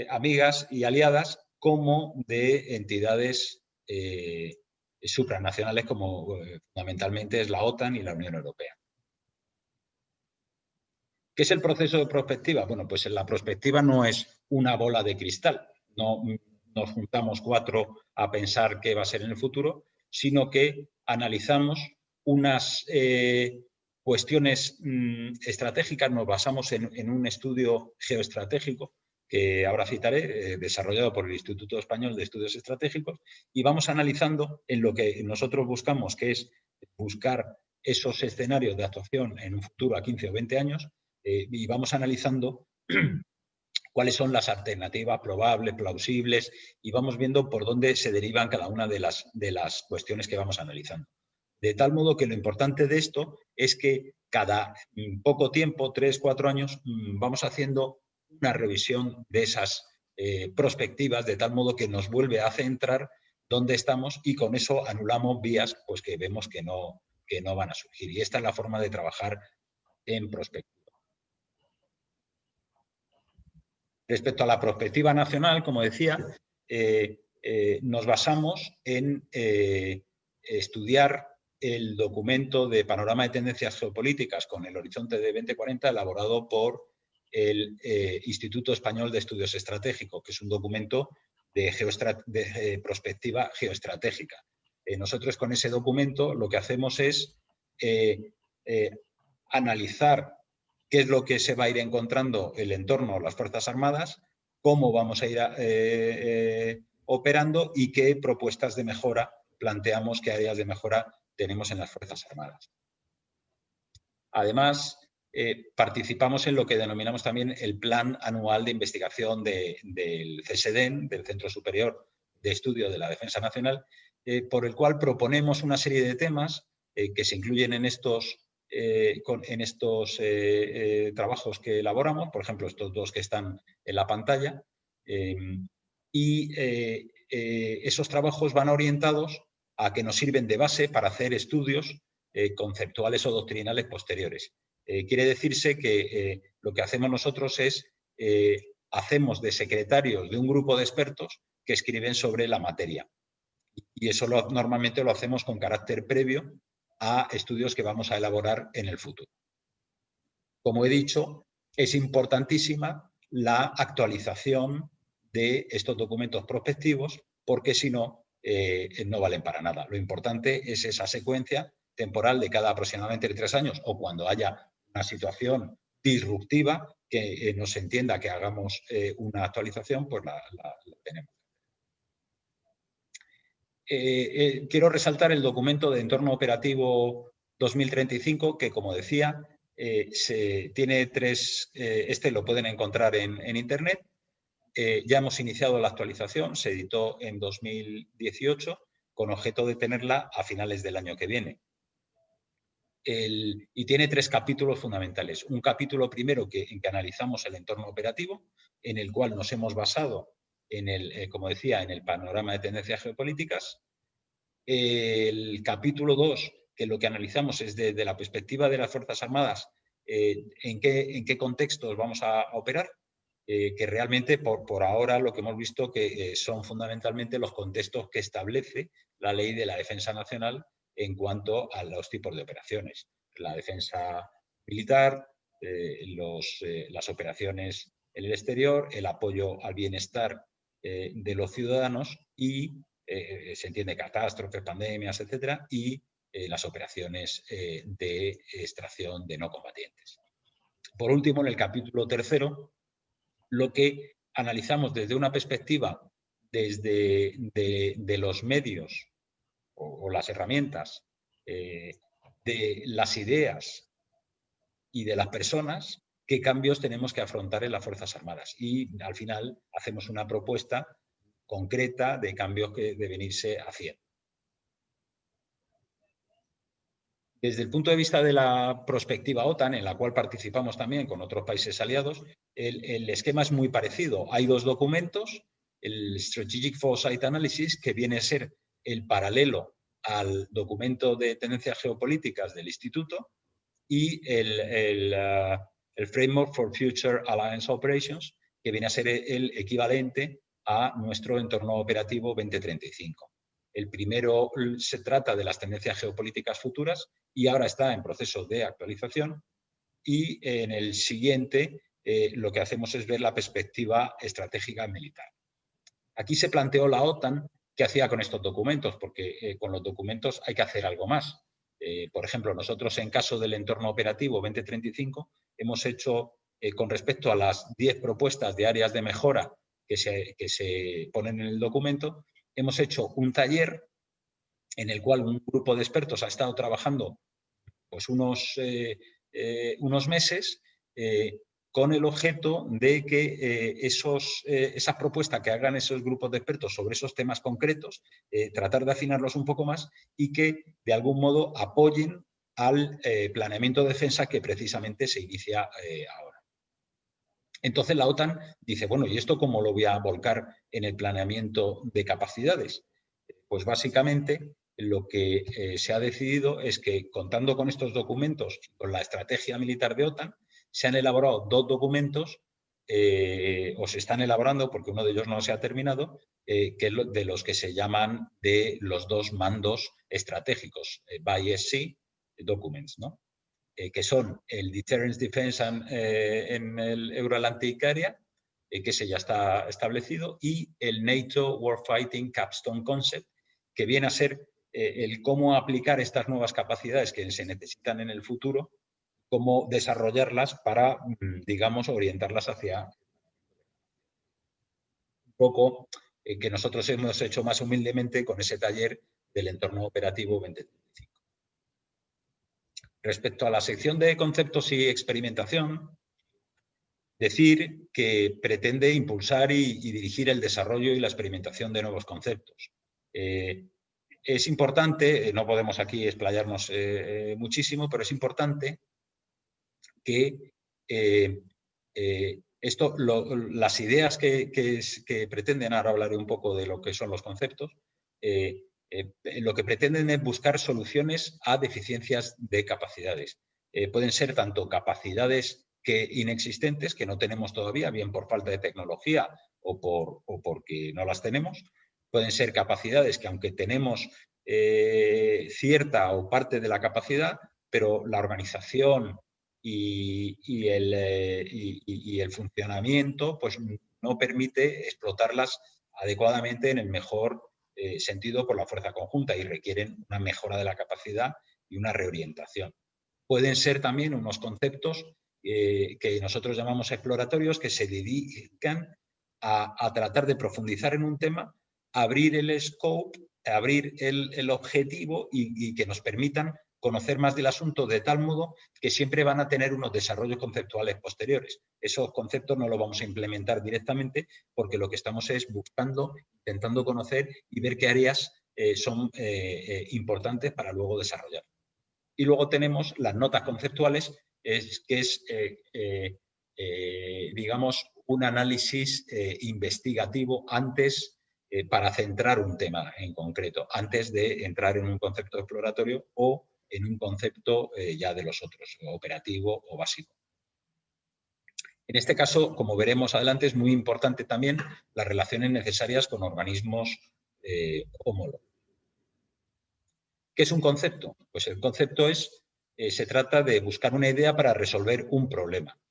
Speaker 4: amigas y aliadas, como de entidades supranacionales, como fundamentalmente es la OTAN y la Unión Europea. ¿Qué es el proceso de prospectiva? Bueno, pues la prospectiva no es una bola de cristal, no nos juntamos cuatro a pensar qué va a ser en el futuro, sino que analizamos unas cuestiones estratégicas, nos basamos en un estudio geoestratégico que ahora citaré, desarrollado por el Instituto Español de Estudios Estratégicos, y vamos analizando en lo que nosotros buscamos, que es buscar esos escenarios de actuación en un futuro a 15 o 20 años, y vamos analizando cuáles son las alternativas probables, plausibles, y vamos viendo por dónde se derivan cada una de las cuestiones que vamos analizando. De tal modo que lo importante de esto es que cada poco tiempo, 3 o 4 años, vamos haciendo una revisión de esas prospectivas, de tal modo que nos vuelve a centrar dónde estamos y con eso anulamos vías pues, que vemos que no van a surgir. Y esta es la forma de trabajar en prospectiva. Respecto a la prospectiva nacional, como decía, nos basamos en estudiar el documento de Panorama de Tendencias Geopolíticas con el Horizonte de 2040 elaborado por el Instituto Español de Estudios Estratégicos, que es un documento de prospectiva geoestratégica. Nosotros con ese documento lo que hacemos es analizar qué es lo que se va a ir encontrando el entorno, las Fuerzas Armadas, cómo vamos a ir operando y qué propuestas de mejora planteamos, qué áreas de mejora tenemos en las Fuerzas Armadas. Además, participamos en lo que denominamos también el Plan Anual de Investigación del CSDEN, del Centro Superior de Estudio de la Defensa Nacional, por el cual proponemos una serie de temas que se incluyen en estos trabajos que elaboramos, por ejemplo, estos dos que están en la pantalla, esos trabajos van orientados a que nos sirven de base para hacer estudios conceptuales o doctrinales posteriores. Quiere decirse que lo que hacemos nosotros es, hacemos de secretarios de un grupo de expertos que escriben sobre la materia. Y eso normalmente lo hacemos con carácter previo a estudios que vamos a elaborar en el futuro. Como he dicho, es importantísima la actualización de estos documentos prospectivos porque si no, no valen para nada. Lo importante es esa secuencia temporal de cada aproximadamente 3 años o cuando haya una situación disruptiva que nos entienda que hagamos una actualización, pues la tenemos. Quiero resaltar el documento de entorno operativo 2035 que, como decía, tiene 3, este lo pueden encontrar en Internet. Ya hemos iniciado la actualización, se editó en 2018 con objeto de tenerla a finales del año que viene. Y tiene 3 capítulos fundamentales. Un capítulo primero en que analizamos el entorno operativo, en el cual nos hemos basado como decía, en el panorama de tendencias geopolíticas. El capítulo 2, que lo que analizamos es desde la perspectiva de las Fuerzas Armadas, en qué contextos vamos a operar, que realmente por ahora lo que hemos visto que son fundamentalmente los contextos que establece la Ley de la Defensa Nacional en cuanto a los tipos de operaciones. La defensa militar, las operaciones en el exterior, el apoyo al bienestar de los ciudadanos y se entiende catástrofes, pandemias, etcétera, y las operaciones de extracción de no combatientes. Por último, en el capítulo 3, lo que analizamos desde una perspectiva de los medios o las herramientas, de las ideas y de las personas, qué cambios tenemos que afrontar en las Fuerzas Armadas. Y al final hacemos una propuesta concreta de cambios que deben irse haciendo. Desde el punto de vista de la prospectiva OTAN, en la cual participamos también con otros países aliados, el esquema es muy parecido. Hay 2 documentos, el Strategic Foresight Analysis, que viene a ser el paralelo al documento de tendencias geopolíticas del Instituto, y el Framework for Future Alliance Operations, que viene a ser el equivalente a nuestro entorno operativo 2035. El primero se trata de las tendencias geopolíticas futuras y ahora está en proceso de actualización, y en el siguiente lo que hacemos es ver la perspectiva estratégica militar. Aquí se planteó la OTAN qué hacía con estos documentos, porque con los documentos hay que hacer algo más. Por ejemplo, nosotros en caso del entorno operativo 2035 hemos hecho, con respecto a las 10 propuestas de áreas de mejora que se ponen en el documento, hemos hecho un taller en el cual un grupo de expertos ha estado trabajando pues unos meses con el objeto de que esas propuestas que hagan esos grupos de expertos sobre esos temas concretos, tratar de afinarlos un poco más y que de algún modo apoyen al planeamiento de defensa que precisamente se inicia ahora. Entonces la OTAN dice, bueno, ¿y esto cómo lo voy a volcar en el planeamiento de capacidades? Pues básicamente lo que se ha decidido es que, contando con estos documentos y con la estrategia militar de OTAN, se han elaborado 2 documentos, o se están elaborando porque uno de ellos no se ha terminado, que es de los que se llaman de los 2 mandos estratégicos, BISC documents, ¿no? Que son el Deterrence Defense en el Euro-Atlantic Area, que ese ya está establecido, y el NATO Warfighting Capstone Concept, que viene a ser el cómo aplicar estas nuevas capacidades que se necesitan en el futuro, cómo desarrollarlas para, digamos, orientarlas hacia un poco que nosotros hemos hecho más humildemente con ese taller del entorno operativo 2035. Respecto a la sección de conceptos y experimentación, decir que pretende impulsar y dirigir el desarrollo y la experimentación de nuevos conceptos. Es importante, no podemos aquí explayarnos muchísimo, pero es importante que las ideas que pretenden, ahora hablaré un poco de lo que son los conceptos, lo que pretenden es buscar soluciones a deficiencias de capacidades. Pueden ser tanto capacidades inexistentes, que no tenemos todavía, bien por falta de tecnología o porque no las tenemos. Pueden ser capacidades que, aunque tenemos cierta o parte de la capacidad, pero la organización y el funcionamiento pues no permite explotarlas adecuadamente en el mejor sentido por la fuerza conjunta, y requieren una mejora de la capacidad y una reorientación. Pueden ser también unos conceptos que nosotros llamamos exploratorios, que se dedican a tratar de profundizar en un tema, abrir el scope, abrir el objetivo y que nos permitan conocer más del asunto, de tal modo que siempre van a tener unos desarrollos conceptuales posteriores. Esos conceptos no los vamos a implementar directamente, porque lo que estamos es buscando, intentando conocer y ver qué áreas son importantes para luego desarrollar. Y luego tenemos las notas conceptuales, que es, digamos, un análisis investigativo antes, para centrar un tema en concreto, antes de entrar en un concepto exploratorio o en un concepto ya de los otros, operativo o básico. En este caso, como veremos adelante, es muy importante también las relaciones necesarias con organismos homólogos. ¿Qué es un concepto? Pues el concepto se trata de buscar una idea para resolver un problema,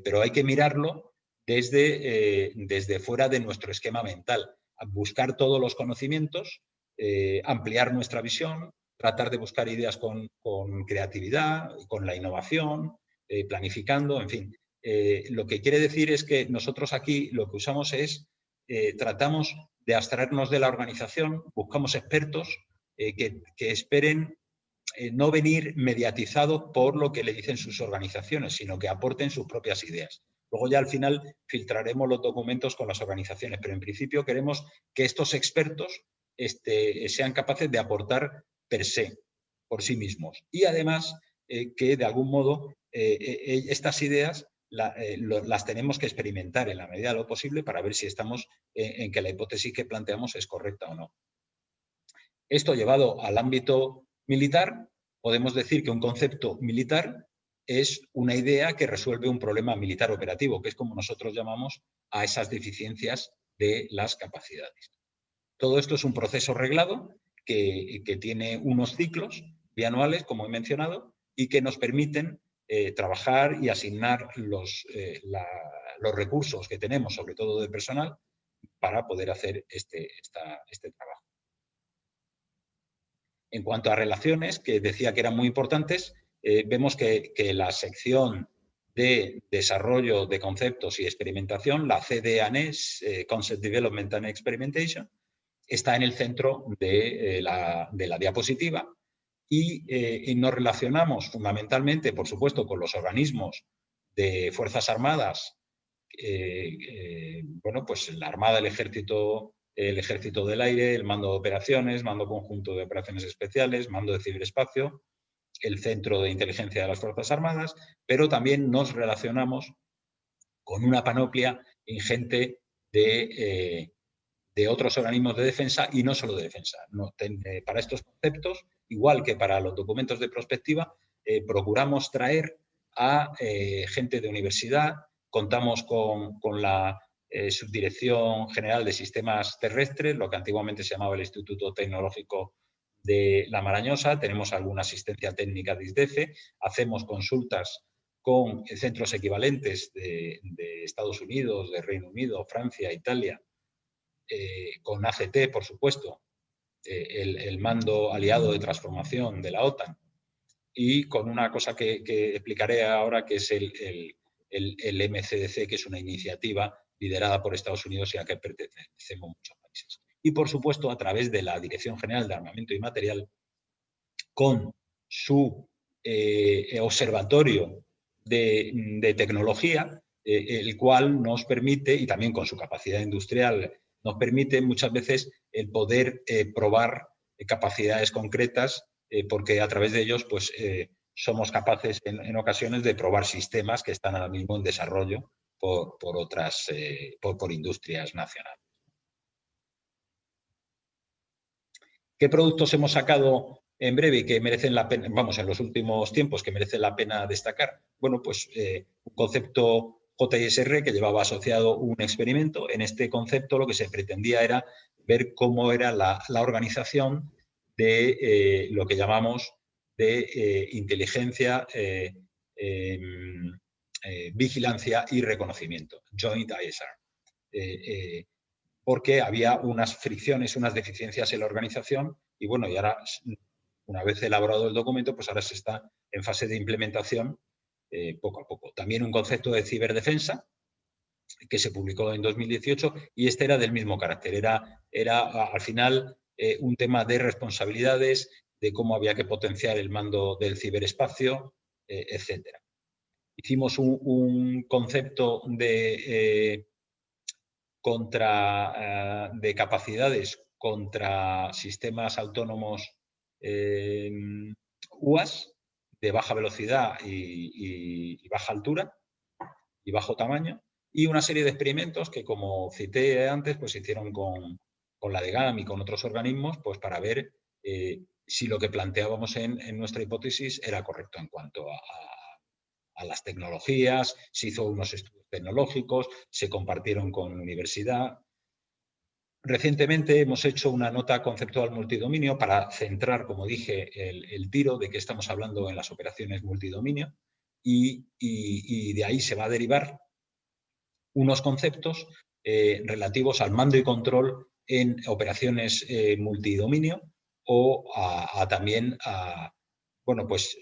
Speaker 4: pero hay que mirarlo desde fuera de nuestro esquema mental, buscar todos los conocimientos, ampliar nuestra visión, tratar de buscar ideas con creatividad, con la innovación, planificando, en fin. Lo que quiere decir es que nosotros aquí lo que usamos es, tratamos de abstraernos de la organización, buscamos expertos que esperen no venir mediatizados por lo que le dicen sus organizaciones, sino que aporten sus propias ideas. Luego ya al final filtraremos los documentos con las organizaciones, pero en principio queremos que estos expertos sean capaces de aportar per se, por sí mismos. Y además que de algún modo estas ideas las tenemos que experimentar en la medida de lo posible para ver si estamos en que la hipótesis que planteamos es correcta o no. Esto llevado al ámbito militar, podemos decir que un concepto militar es una idea que resuelve un problema militar operativo, que es como nosotros llamamos a esas deficiencias de las capacidades. Todo esto es un proceso reglado que tiene unos ciclos bianuales, como he mencionado, y que nos permiten trabajar y asignar los recursos que tenemos, sobre todo de personal, para poder hacer este trabajo. En cuanto a relaciones, que decía que eran muy importantes, vemos que la sección de desarrollo de conceptos y experimentación, la CDANES, Concept Development and Experimentation, está en el centro de la diapositiva y nos relacionamos fundamentalmente, por supuesto, con los organismos de Fuerzas Armadas, bueno, pues la Armada, el Ejército del Aire, el Mando de Operaciones, Mando Conjunto de Operaciones Especiales, Mando de Ciberespacio, el Centro de Inteligencia de las Fuerzas Armadas, pero también nos relacionamos con una panoplia ingente de otros organismos de defensa y no solo de defensa. Para estos conceptos, igual que para los documentos de prospectiva, procuramos traer a gente de universidad, contamos con la Subdirección General de Sistemas Terrestres, lo que antiguamente se llamaba el Instituto Tecnológico de La Marañosa, tenemos alguna asistencia técnica de ISDEFE, hacemos consultas con centros equivalentes de Estados Unidos, de Reino Unido, Francia, Italia, con ACT, por supuesto, el mando aliado de transformación de la OTAN, y con una cosa que explicaré ahora, que es el MCDC, que es una iniciativa liderada por Estados Unidos y a la que pertenecemos muchos países. Y, por supuesto, a través de la Dirección General de Armamento y Material, con su observatorio de tecnología, el cual nos permite, y también con su capacidad industrial, nos permite muchas veces el poder probar capacidades concretas, porque a través de ellos pues, somos capaces en ocasiones de probar sistemas que están ahora mismo en desarrollo por industrias nacionales. ¿Qué productos hemos sacado en breve y que merecen la pena, vamos, en los últimos tiempos, que merecen la pena destacar? Bueno, pues un concepto JSR que llevaba asociado un experimento. En este concepto lo que se pretendía era ver cómo era la organización de lo que llamamos de inteligencia, vigilancia y reconocimiento, Joint ISR. Porque había unas fricciones, unas deficiencias en la organización y bueno, y ahora, una vez elaborado el documento, pues ahora se está en fase de implementación poco a poco. También un concepto de ciberdefensa que se publicó en 2018 y este era del mismo carácter. Era al final un tema de responsabilidades, de cómo había que potenciar el mando del ciberespacio, etcétera. Hicimos un concepto de capacidades contra sistemas autónomos UAS de baja velocidad y baja altura y bajo tamaño, y una serie de experimentos que, como cité antes, pues se hicieron con la DGAM y con otros organismos, pues para ver si lo que planteábamos en nuestra hipótesis era correcto en cuanto a las tecnologías. Se hizo unos estudios tecnológicos, se compartieron con la universidad. Recientemente hemos hecho una nota conceptual multidominio para centrar, como dije, el tiro de que estamos hablando en las operaciones multidominio y de ahí se va a derivar unos conceptos relativos al mando y control en operaciones multidominio o también bueno, pues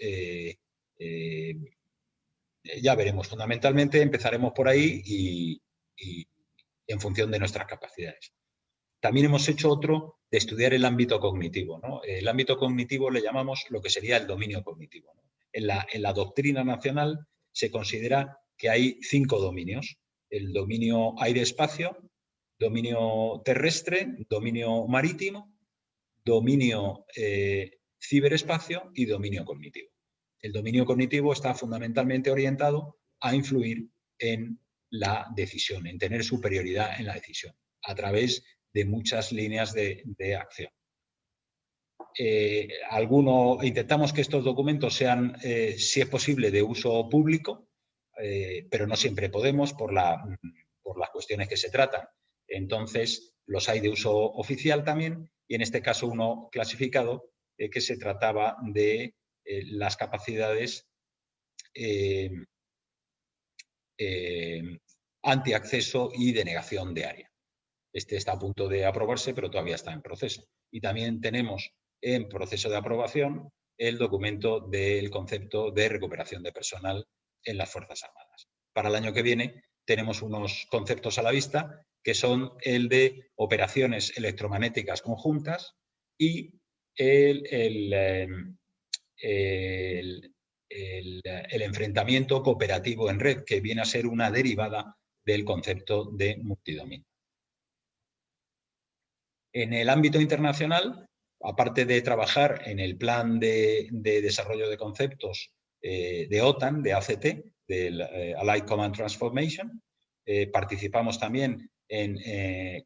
Speaker 4: ya veremos. Fundamentalmente empezaremos por ahí y en función de nuestras capacidades. También hemos hecho otro de estudiar el ámbito cognitivo, ¿no? El ámbito cognitivo le llamamos lo que sería el dominio cognitivo, ¿no? En la doctrina nacional se considera que hay 5 dominios: el dominio aire-espacio, dominio terrestre, dominio marítimo, dominio ciberespacio y dominio cognitivo. El dominio cognitivo está fundamentalmente orientado a influir en la decisión, en tener superioridad en la decisión, a través de muchas líneas de acción. Intentamos que estos documentos sean, si es posible, de uso público, pero no siempre podemos por las cuestiones que se tratan. Entonces, los hay de uso oficial también, y en este caso uno clasificado, que se trataba de las capacidades antiacceso y denegación de área. Este está a punto de aprobarse, pero todavía está en proceso. Y también tenemos en proceso de aprobación el documento del concepto de recuperación de personal en las Fuerzas Armadas. Para el año que viene tenemos unos conceptos a la vista, que son el de operaciones electromagnéticas conjuntas y el enfrentamiento cooperativo en red, que viene a ser una derivada del concepto de multidominio. En el ámbito internacional, aparte de trabajar en el plan de desarrollo de conceptos de OTAN, de ACT, del Allied Command Transformation, participamos también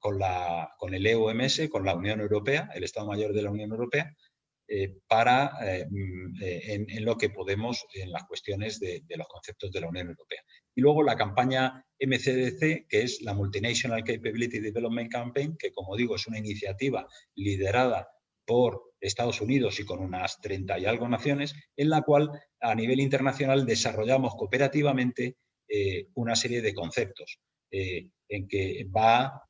Speaker 4: con el EUMS, con la Unión Europea, el Estado Mayor de la Unión Europea, en lo que podemos en las cuestiones de los conceptos de la Unión Europea. Y luego la campaña MCDC, que es la Multinational Capability Development Campaign, que como digo es una iniciativa liderada por Estados Unidos y con unas 30 y algo naciones, en la cual a nivel internacional desarrollamos cooperativamente una serie de conceptos en que va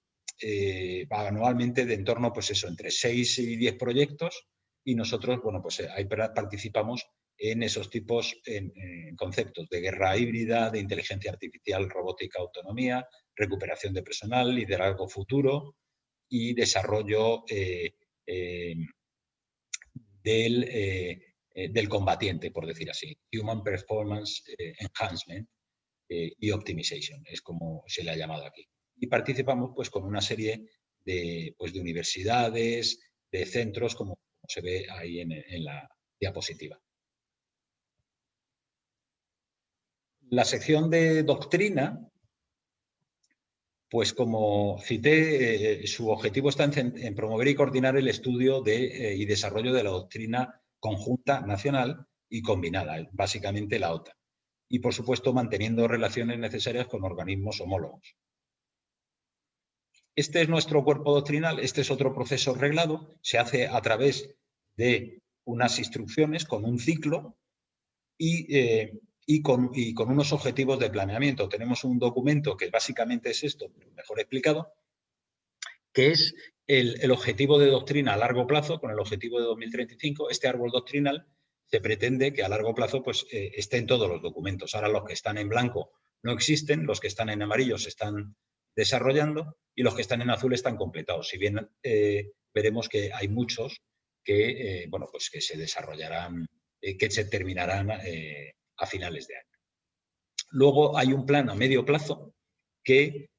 Speaker 4: anualmente de en torno, pues eso, entre 6 y 10 proyectos, y nosotros, bueno, pues ahí participamos en esos tipos, en conceptos de guerra híbrida, de inteligencia artificial, robótica, autonomía, recuperación de personal, liderazgo futuro y desarrollo del combatiente, por decir así. Human Performance Enhancement y Optimization, es como se le ha llamado aquí. Y participamos pues con una serie de universidades, de centros, como se ve ahí en la diapositiva. La sección de doctrina, pues como cité, su objetivo está en promover y coordinar el estudio y desarrollo de la doctrina conjunta nacional y combinada, básicamente la OTAN. Y, por supuesto, manteniendo relaciones necesarias con organismos homólogos. Este es nuestro cuerpo doctrinal, este es otro proceso reglado, se hace a través de unas instrucciones con un ciclo y con unos objetivos de planeamiento. Tenemos un documento que básicamente es esto, mejor explicado, que es el objetivo de doctrina a largo plazo, con el objetivo de 2035. Este árbol doctrinal se pretende que a largo plazo pues, esté en todos los documentos. Ahora los que están en blanco no existen, los que están en amarillo se están desarrollando y los que están en azul están completados. Si bien veremos que hay muchos que, bueno, pues que se desarrollarán, que se terminarán a finales de año. Luego hay un plan a medio plazo que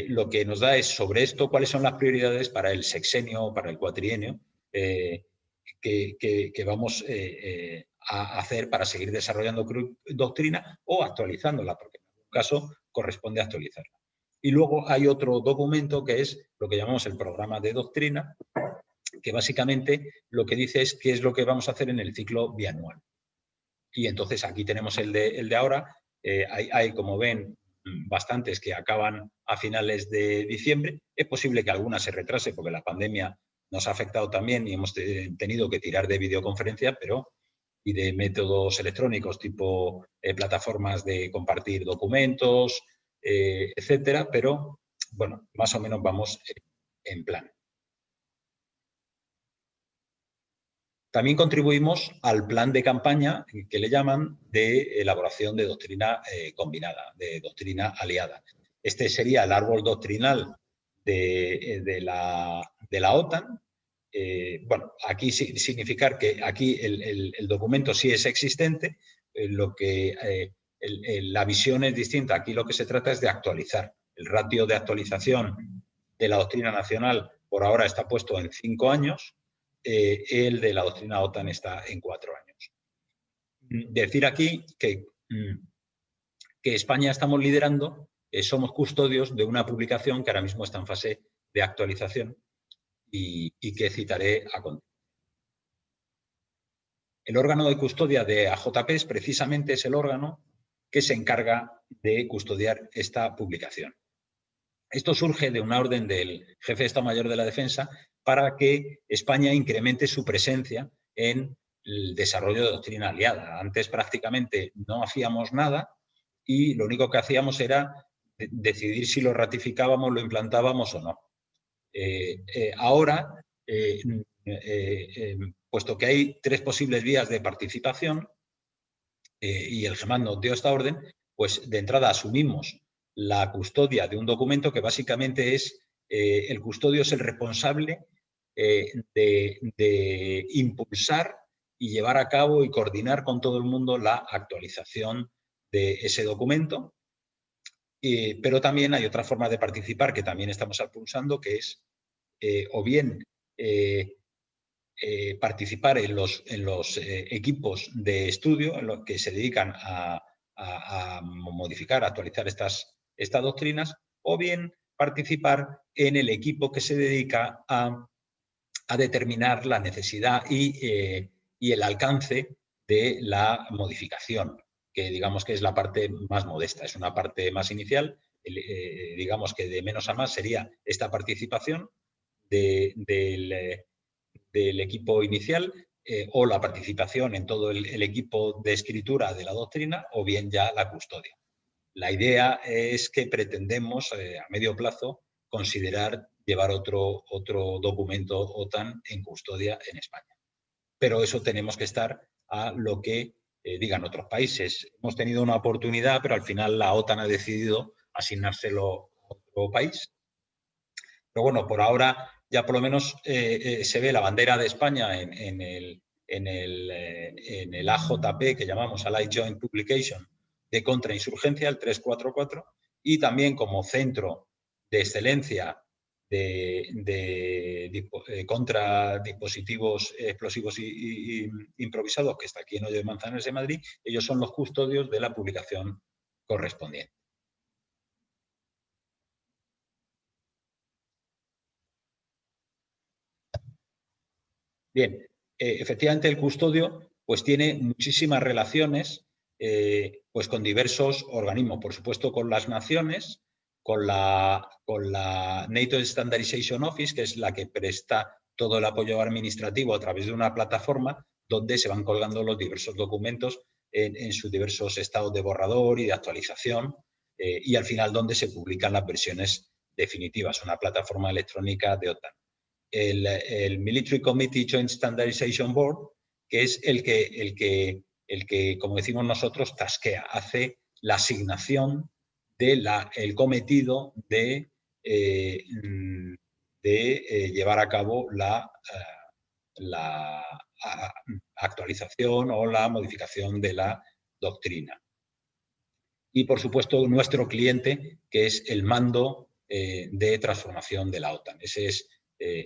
Speaker 4: lo que nos da es sobre esto cuáles son las prioridades para el sexenio o para el cuatrienio que vamos a hacer para seguir desarrollando doctrina o actualizándola, porque en algún caso corresponde actualizarla. Y luego hay otro documento que es lo que llamamos el programa de doctrina, que básicamente lo que dice es qué es lo que vamos a hacer en el ciclo bianual. Y entonces aquí tenemos el de ahora. Hay, como ven, bastantes que acaban a finales de diciembre. Es posible que alguna se retrase porque la pandemia nos ha afectado también y hemos tenido que tirar de videoconferencia, y de métodos electrónicos tipo plataformas de compartir documentos, etcétera, pero bueno, más o menos vamos en plan. También contribuimos al plan de campaña que le llaman de elaboración de doctrina combinada, de doctrina aliada. Este sería el árbol doctrinal de la OTAN. Bueno, aquí significar que aquí el documento sí es existente, la visión es distinta. Aquí lo que se trata es de actualizar. El ratio de actualización de la doctrina nacional por ahora está puesto en 5 años. El de la doctrina OTAN está en 4 años. Decir aquí que España estamos liderando, somos custodios de una publicación que ahora mismo está en fase de actualización y que citaré a continuación. El órgano de custodia de AJP precisamente es el órgano que se encarga de custodiar esta publicación. Esto surge de una orden del jefe de Estado Mayor de la Defensa para que España incremente su presencia en el desarrollo de doctrina aliada. Antes prácticamente no hacíamos nada y lo único que hacíamos era decidir si lo ratificábamos, lo implantábamos o no. Ahora, puesto que hay 3 posibles vías de participación y el GEMAT nos dio esta orden, pues de entrada asumimos la custodia de un documento que básicamente es, el custodio es el responsable de impulsar y llevar a cabo y coordinar con todo el mundo la actualización de ese documento. Pero también hay otra forma de participar que también estamos impulsando, que es o bien participar en los equipos de estudio en los que se dedican a modificar, a actualizar estas estas doctrinas, o bien participar en el equipo que se dedica a determinar la necesidad y el alcance de la modificación, que digamos que es la parte más modesta, es una parte más inicial. Digamos que de menos a más sería esta participación del equipo inicial, o la participación en todo el equipo de escritura de la doctrina, o bien ya la custodia. La idea es que pretendemos a medio plazo considerar llevar otro documento OTAN en custodia en España. Pero eso tenemos que estar a lo que digan otros países. Hemos tenido una oportunidad, pero al final la OTAN ha decidido asignárselo a otro país. Pero bueno, por ahora ya por lo menos se ve la bandera de España en el AJP, que llamamos Allied Joint Publication, de contrainsurgencia, el 344, y también como centro de excelencia contra dispositivos explosivos y improvisados, que está aquí en Hoyo de Manzanares de Madrid. Ellos son los custodios de la publicación correspondiente. Bien, efectivamente el custodio pues tiene muchísimas relaciones pues con diversos organismos, por supuesto con las naciones, con la NATO Standardization Office, que es la que presta todo el apoyo administrativo a través de una plataforma donde se van colgando los diversos documentos en sus diversos estados de borrador y de actualización, y al final donde se publican las versiones definitivas, una plataforma electrónica de OTAN. El Military Committee Joint Standardization Board, que es el que, como decimos nosotros, tasquea, hace la asignación del cometido de llevar a cabo la actualización o la modificación de la doctrina. Y, por supuesto, nuestro cliente, que es el mando de transformación de la OTAN. Ese es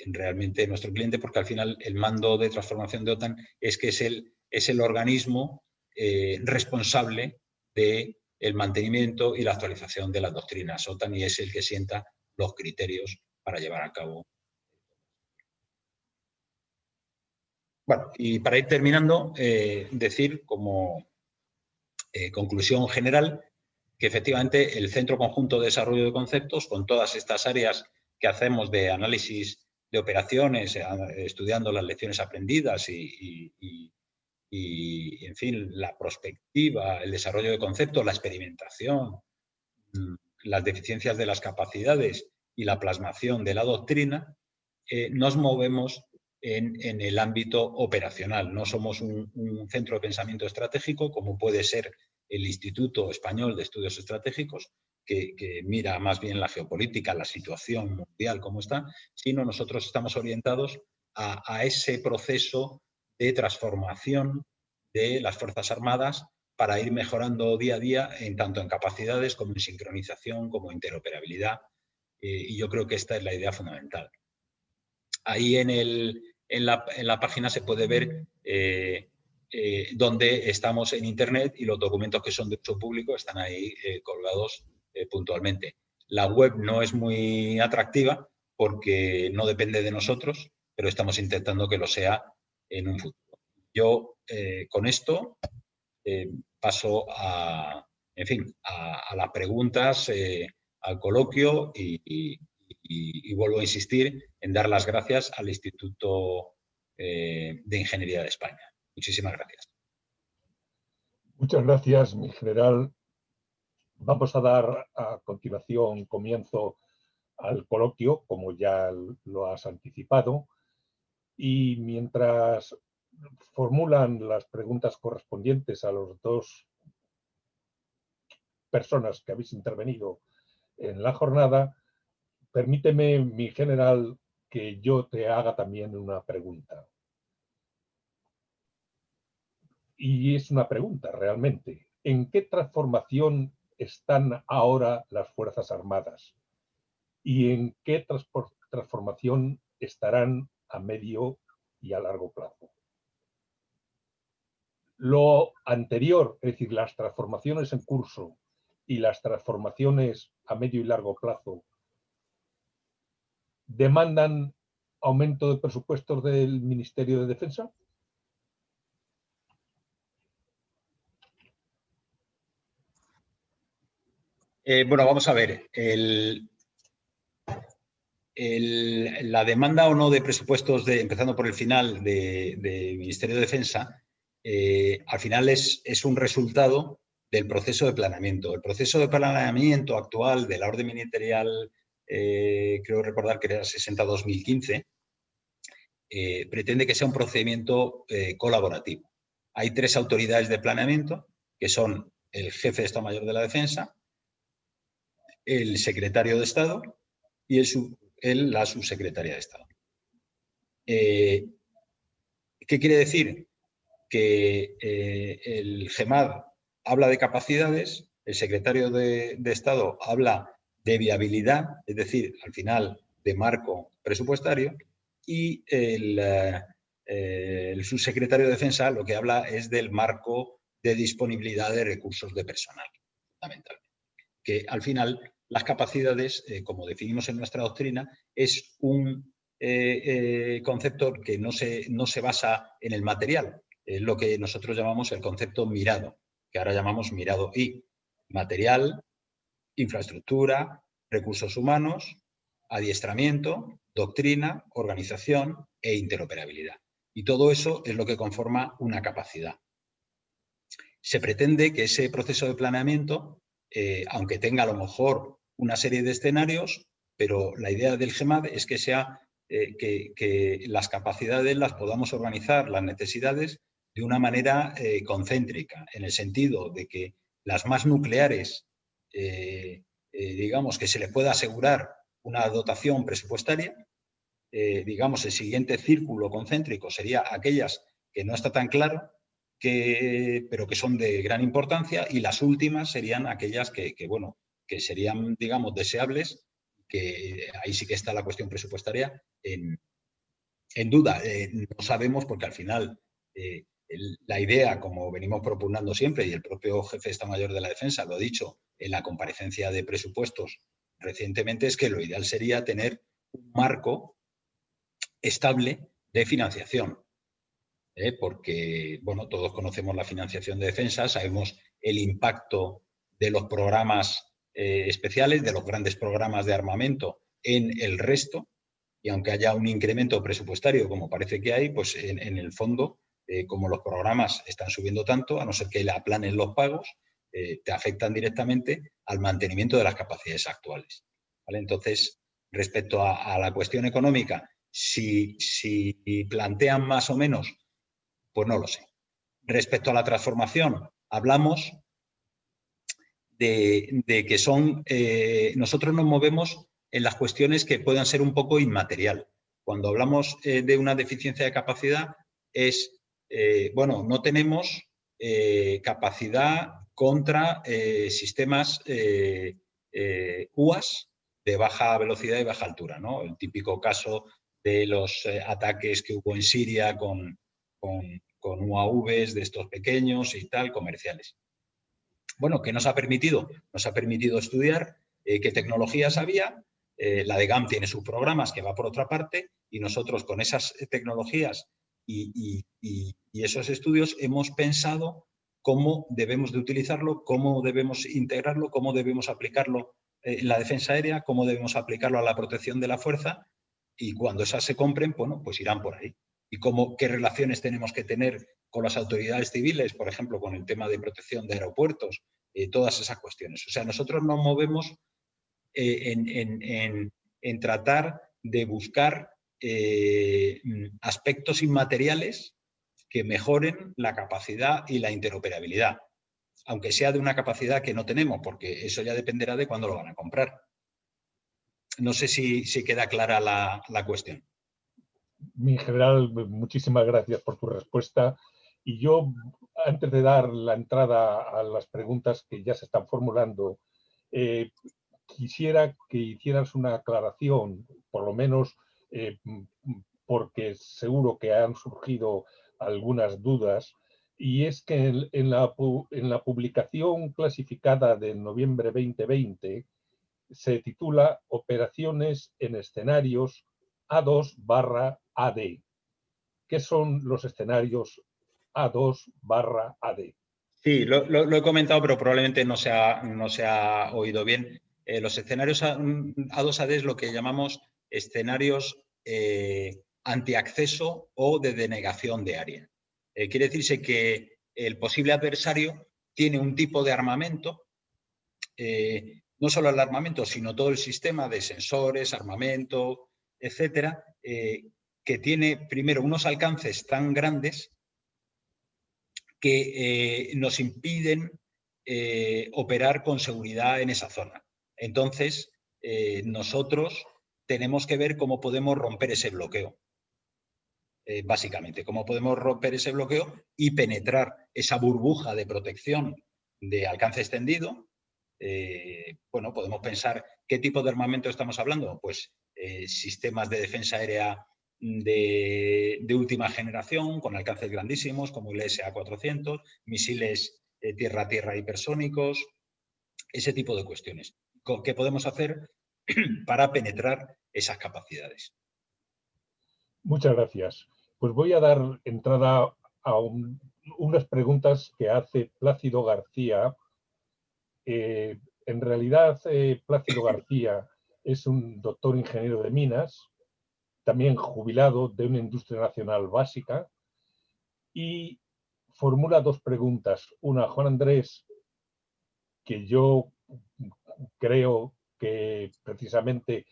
Speaker 4: realmente nuestro cliente, porque al final el mando de transformación de OTAN es que es el organismo responsable del mantenimiento y la actualización de las doctrinas OTAN, y es el que sienta los criterios para llevar a cabo. Bueno, y para ir terminando, decir como conclusión general que efectivamente el Centro Conjunto de Desarrollo de Conceptos, con todas estas áreas que hacemos de análisis de operaciones, estudiando las lecciones aprendidas y en fin, la prospectiva, el desarrollo de conceptos, la experimentación, las deficiencias de las capacidades y la plasmación de la doctrina, nos movemos en el ámbito operacional. No somos un centro de pensamiento estratégico, como puede ser el Instituto Español de Estudios Estratégicos, que mira más bien la geopolítica, la situación mundial, cómo está, sino nosotros estamos orientados a ese proceso de transformación de las Fuerzas Armadas para ir mejorando día a día, tanto en capacidades como en sincronización, como interoperabilidad. Y yo creo que esta es la idea fundamental. Ahí en la página se puede ver dónde estamos en Internet, y los documentos que son de uso público están ahí colgados puntualmente. La web no es muy atractiva porque no depende de nosotros, pero estamos intentando que lo sea en un futuro. Yo con esto paso en fin, a las preguntas, al coloquio, y vuelvo a insistir en dar las gracias al Instituto de Ingeniería de España. Muchísimas gracias.
Speaker 2: Muchas gracias, mi general. Vamos a dar a continuación comienzo al coloquio, como ya lo has anticipado, y mientras formulan las preguntas correspondientes a los dos personas que habéis intervenido en la jornada, permíteme, mi general, que yo te haga también una pregunta. Y es una pregunta realmente. ¿En qué transformación están ahora las Fuerzas Armadas? ¿Y en qué transformación estarán a medio y a largo plazo? Lo anterior, es decir, las transformaciones en curso y las transformaciones a medio y largo plazo demandan aumento de presupuestos del Ministerio de Defensa?
Speaker 4: Bueno, vamos a ver. La demanda o no de presupuestos, empezando por el final, de Ministerio de Defensa, al final es un resultado del proceso de planeamiento. El proceso de planeamiento actual de la orden ministerial, creo recordar que era 60-2015, pretende que sea un procedimiento colaborativo. Hay 3 autoridades de planeamiento, que son el jefe de Estado Mayor de la Defensa, el secretario de Estado y la subsecretaria de Estado. ¿Qué quiere decir? Que el GEMAD habla de capacidades, el secretario de Estado habla de viabilidad, es decir, al final de marco presupuestario, y el subsecretario de Defensa lo que habla es del marco de disponibilidad de recursos de personal, fundamentalmente. Que al final las capacidades, como definimos en nuestra doctrina, es un concepto que no se basa en el material, es lo que nosotros llamamos el concepto mirado, que ahora llamamos mirado I. Material, infraestructura, recursos humanos, adiestramiento, doctrina, organización e interoperabilidad. Y todo eso es lo que conforma una capacidad. Se pretende que ese proceso de planeamiento, aunque tenga a lo mejor una serie de escenarios, pero la idea del GEMAD es que sea que las capacidades las podamos organizar, las necesidades, de una manera concéntrica, en el sentido de que las más nucleares, digamos, que se le pueda asegurar una dotación presupuestaria. Digamos, el siguiente círculo concéntrico sería aquellas que no está tan claro, pero que son de gran importancia, y las últimas serían aquellas que serían, digamos, deseables, que ahí sí que está la cuestión presupuestaria en duda. No sabemos, porque al final la idea, como venimos propugnando siempre, y el propio jefe de Estado Mayor de la Defensa lo ha dicho en la comparecencia de presupuestos recientemente, es que lo ideal sería tener un marco estable de financiación. Porque, bueno, todos conocemos la financiación de defensa, sabemos el impacto de los programas especiales, de los grandes programas de armamento en el resto, y aunque haya un incremento presupuestario, como parece que hay, pues en el fondo, como los programas están subiendo tanto, a no ser que le aplanen los pagos, te afectan directamente al mantenimiento de las capacidades actuales, ¿vale? Entonces, respecto a la cuestión económica, si plantean más o menos, pues no lo sé. Respecto a la transformación, hablamos de que son... nosotros nos movemos en las cuestiones que puedan ser un poco inmaterial. Cuando hablamos de una deficiencia de capacidad es, bueno, no tenemos capacidad contra sistemas UAS de baja velocidad y baja altura, ¿no? El típico caso de los ataques que hubo en Siria con UAVs de estos pequeños y tal, comerciales. Bueno, ¿qué nos ha permitido? Nos ha permitido estudiar qué tecnologías había. La de GAM tiene sus programas, que va por otra parte, y nosotros con esas tecnologías y esos estudios hemos pensado cómo debemos de utilizarlo, cómo debemos integrarlo, cómo debemos aplicarlo en la defensa aérea, cómo debemos aplicarlo a la protección de la fuerza, y cuando esas se compren, bueno, pues irán por ahí. Y qué relaciones tenemos que tener con las autoridades civiles, por ejemplo, con el tema de protección de aeropuertos, todas esas cuestiones. O sea, nosotros nos movemos en tratar de buscar aspectos inmateriales que mejoren la capacidad y la interoperabilidad, aunque sea de una capacidad que no tenemos, porque eso ya dependerá de cuándo lo van a comprar. No sé si queda clara la cuestión.
Speaker 2: Mi general, muchísimas gracias por tu respuesta. Y yo, antes de dar la entrada a las preguntas que ya se están formulando, quisiera que hicieras una aclaración, por lo menos porque seguro que han surgido algunas dudas, y es que en la publicación clasificada de noviembre 2020 se titula Operaciones en escenarios A2/AD. ¿Qué son los escenarios A2/AD?
Speaker 4: Sí, lo he comentado, pero probablemente no se ha oído bien. Los escenarios A2AD es lo que llamamos escenarios antiacceso o de denegación de área. Quiere decirse que el posible adversario tiene un tipo de armamento, no solo el armamento, sino todo el sistema de sensores, armamento, etcétera, que tiene primero unos alcances tan grandes que nos impiden operar con seguridad en esa zona. Entonces, nosotros tenemos que ver cómo podemos romper ese bloqueo. Básicamente, cómo podemos romper ese bloqueo y penetrar esa burbuja de protección de alcance extendido. Bueno, podemos pensar qué tipo de armamento estamos hablando. Pues sistemas de defensa aérea de última generación, con alcances grandísimos, como el SA-400, misiles tierra-tierra hipersónicos, ese tipo de cuestiones. ¿Qué podemos hacer para penetrar esas capacidades?
Speaker 2: Muchas gracias. Pues voy a dar entrada a unas preguntas que hace Plácido García. En realidad, Plácido García es un doctor ingeniero de minas, también jubilado de una industria nacional básica, y formula dos preguntas. Una, Juan Andrés, que yo creo que precisamente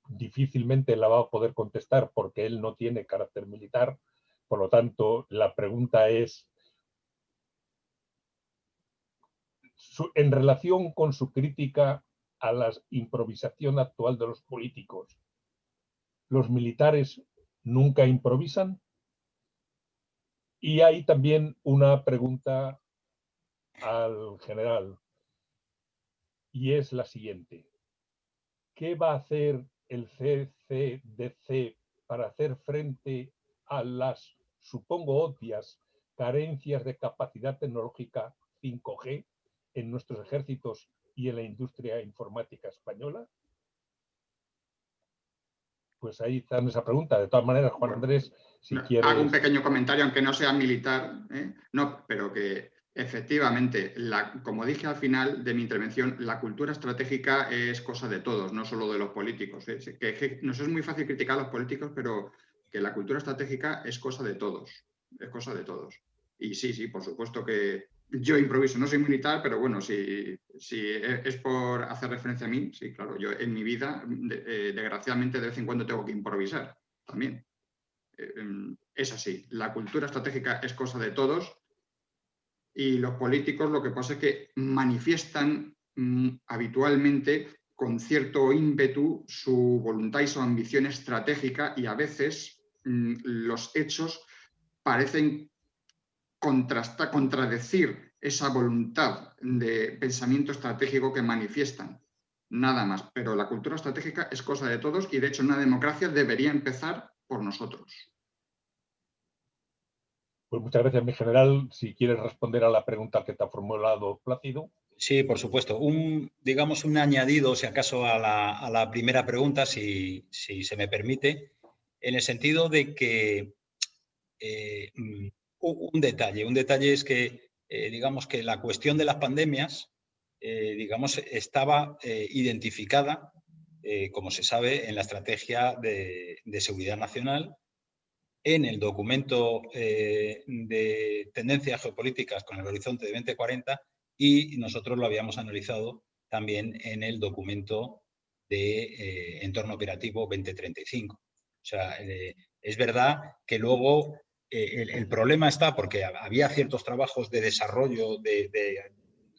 Speaker 2: difícilmente la va a poder contestar porque él no tiene carácter militar. Por lo tanto, la pregunta es, en relación con su crítica a la improvisación actual de los políticos, ¿los militares nunca improvisan? Y hay también una pregunta al general, y es la siguiente. ¿Qué va a hacer el CCDC para hacer frente a las, supongo, obvias carencias de capacidad tecnológica 5G en nuestros ejércitos y en la industria informática española? Pues ahí está esa pregunta. De todas maneras, Juan Andrés, si quieres...
Speaker 3: Hago un pequeño comentario, aunque no sea militar, no, pero que efectivamente, como dije al final de mi intervención, la cultura estratégica es cosa de todos, no solo de los políticos. Que nos es muy fácil criticar a los políticos, pero que la cultura estratégica es cosa de todos, es cosa de todos. Y sí, por supuesto que yo improviso, no soy militar, pero bueno, si es por hacer referencia a mí, sí, claro, yo en mi vida, desgraciadamente, de vez en cuando tengo que improvisar también. Es así, la cultura estratégica es cosa de todos y los políticos lo que pasa es que manifiestan habitualmente con cierto ímpetu su voluntad y su ambición estratégica y a veces los hechos parecen contradecir esa voluntad de pensamiento estratégico que manifiestan. Nada más, pero la cultura estratégica es cosa de todos y de hecho una democracia debería empezar por nosotros.
Speaker 2: Pues muchas gracias, mi general. Si quieres responder a la pregunta que te ha formulado Plácido.
Speaker 4: Sí, por supuesto. Digamos un añadido, si acaso, a la primera pregunta, si se me permite, en el sentido de que un detalle es que, digamos que la cuestión de las pandemias, digamos, estaba identificada, como se sabe, en la estrategia de seguridad nacional, en el documento de tendencias geopolíticas con el horizonte de 2040 y nosotros lo habíamos analizado también en el documento de entorno operativo 2035. O sea, es verdad que luego el problema está porque había ciertos trabajos de desarrollo,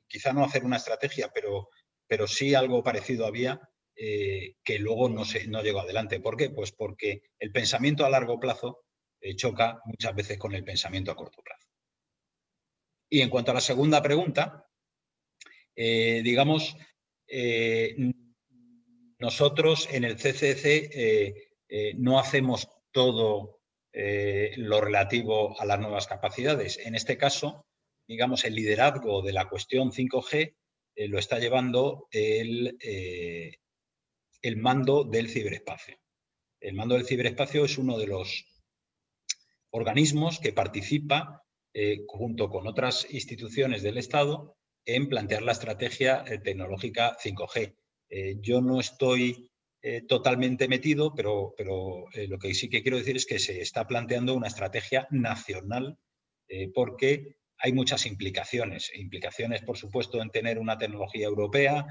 Speaker 4: quizá no hacer una estrategia, pero sí algo parecido había, que luego no llegó adelante. ¿Por qué? Pues porque el pensamiento a largo plazo choca muchas veces con el pensamiento a corto plazo. Y en cuanto a la segunda pregunta, digamos, nosotros en el CCC no hacemos todo lo relativo a las nuevas capacidades. En este caso, digamos, el liderazgo de la cuestión 5G lo está llevando el mando del ciberespacio. El mando del ciberespacio es uno de los organismos que participa junto con otras instituciones del Estado en plantear la estrategia tecnológica 5G. Yo no estoy totalmente metido, pero lo que sí que quiero decir es que se está planteando una estrategia nacional porque hay muchas implicaciones. Implicaciones, por supuesto, en tener una tecnología europea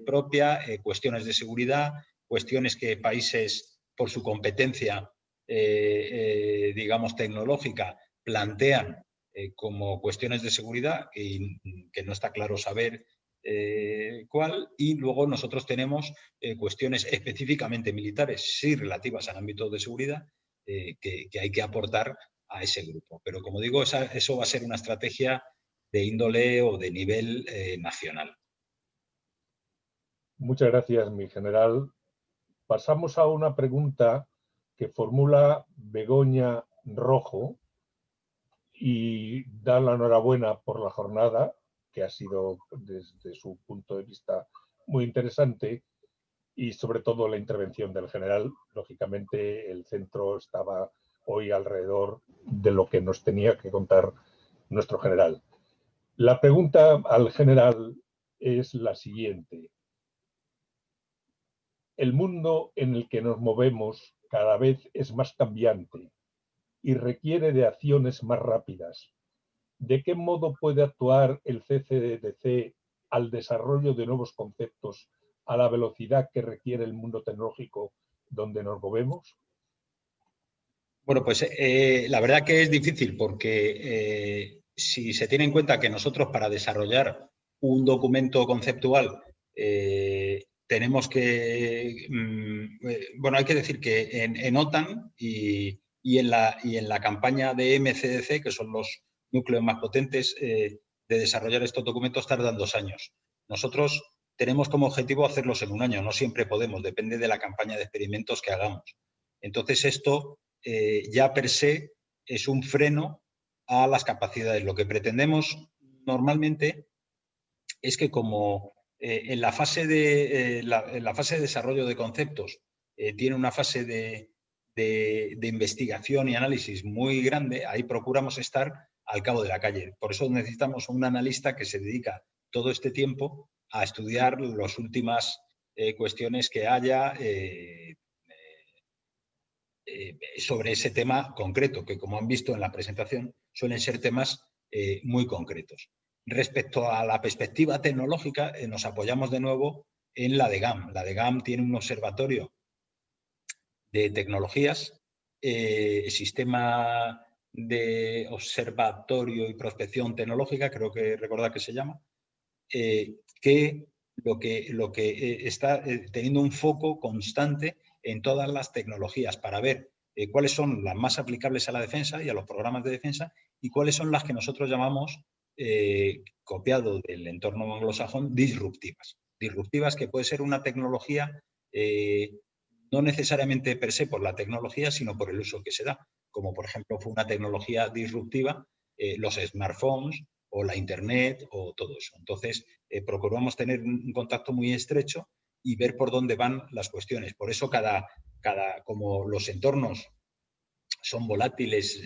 Speaker 4: propia, cuestiones de seguridad, cuestiones que países, por su competencia, digamos, tecnológica, plantean como cuestiones de seguridad y que no está claro saber cuál, y luego nosotros tenemos cuestiones específicamente militares, sí relativas al ámbito de seguridad, que hay que aportar a ese grupo. Pero como digo, eso va a ser una estrategia de índole o de nivel nacional.
Speaker 2: Muchas gracias, mi general. Pasamos a una pregunta que formula Begoña Rojo y da la enhorabuena por la jornada, que ha sido desde su punto de vista muy interesante, y sobre todo la intervención del general. Lógicamente el centro estaba hoy alrededor de lo que nos tenía que contar nuestro general. La pregunta al general es la siguiente. El mundo en el que nos movemos cada vez es más cambiante y requiere de acciones más rápidas. ¿De qué modo puede actuar el CCDC al desarrollo de nuevos conceptos a la velocidad que requiere el mundo tecnológico donde nos movemos?
Speaker 4: Bueno, pues la verdad que es difícil porque si se tiene en cuenta que nosotros para desarrollar un documento conceptual tenemos que, bueno, hay que decir que en OTAN y en la campaña de MCDC, que son los núcleos más potentes de desarrollar estos documentos, tardan 2 años. Nosotros tenemos como objetivo hacerlos en 1 año, no siempre podemos, depende de la campaña de experimentos que hagamos. Entonces esto ya per se es un freno a las capacidades. Lo que pretendemos normalmente es que como en la fase de desarrollo de conceptos tiene una fase de investigación y análisis muy grande, ahí procuramos estar al cabo de la calle. Por eso necesitamos un analista que se dedica todo este tiempo a estudiar las últimas cuestiones que haya sobre ese tema concreto, que como han visto en la presentación suelen ser temas muy concretos. Respecto a la perspectiva tecnológica, nos apoyamos de nuevo en la DGAM. La DGAM tiene un observatorio de tecnologías, sistema de observatorio y prospección tecnológica, creo que recordar que se llama, que lo que está teniendo un foco constante en todas las tecnologías para ver cuáles son las más aplicables a la defensa y a los programas de defensa y cuáles son las que nosotros llamamos, copiado del entorno anglosajón, disruptivas. Disruptivas, que puede ser una tecnología no necesariamente per se por la tecnología, sino por el uso que se da. Como por ejemplo fue una tecnología disruptiva los smartphones o la internet o todo eso. Entonces procuramos tener un contacto muy estrecho y ver por dónde van las cuestiones. Por eso como los entornos son volátiles,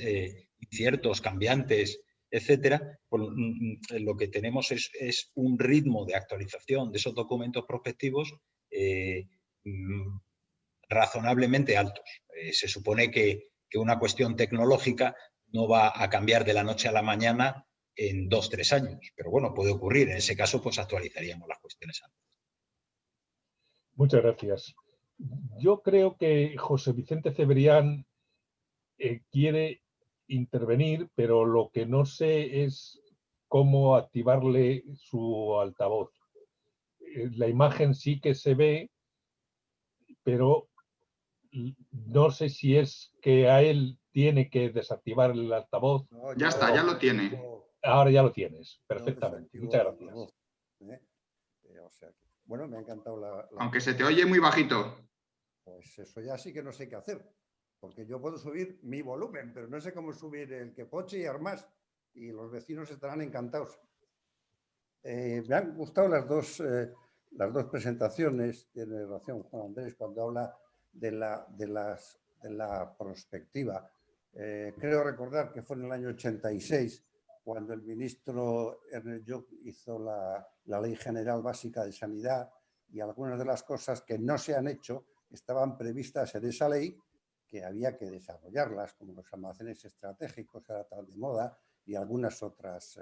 Speaker 4: inciertos, cambiantes, etcétera, pues, lo que tenemos es un ritmo de actualización de esos documentos prospectivos razonablemente altos. Se supone que una cuestión tecnológica no va a cambiar de la noche a la mañana en 2 o 3 años, pero bueno, puede ocurrir. En ese caso, pues actualizaríamos las cuestiones antes.
Speaker 2: Muchas gracias. Yo creo que José Vicente Cebrián quiere intervenir, pero lo que no sé es cómo activarle su altavoz. La imagen sí que se ve, pero no sé si es que a él tiene que desactivar el altavoz.
Speaker 3: No, ya está, ya lo tiene.
Speaker 2: Ahora ya lo tienes, perfectamente. Muchas gracias.
Speaker 5: Voz, o sea, bueno, me ha encantado
Speaker 3: Aunque se te oye muy bajito.
Speaker 5: Pues eso ya sí que no sé qué hacer, porque yo puedo subir mi volumen, pero no sé cómo subir el que poche y armas, y los vecinos estarán encantados. Me han gustado las dos presentaciones. Tiene razón Juan Andrés cuando habla de la prospectiva. Creo recordar que fue en el año 86 cuando el ministro Ernest Lluch hizo la Ley General Básica de Sanidad, y algunas de las cosas que no se han hecho estaban previstas en esa ley, que había que desarrollarlas, como los almacenes estratégicos, ahora tan de moda, y algunas otras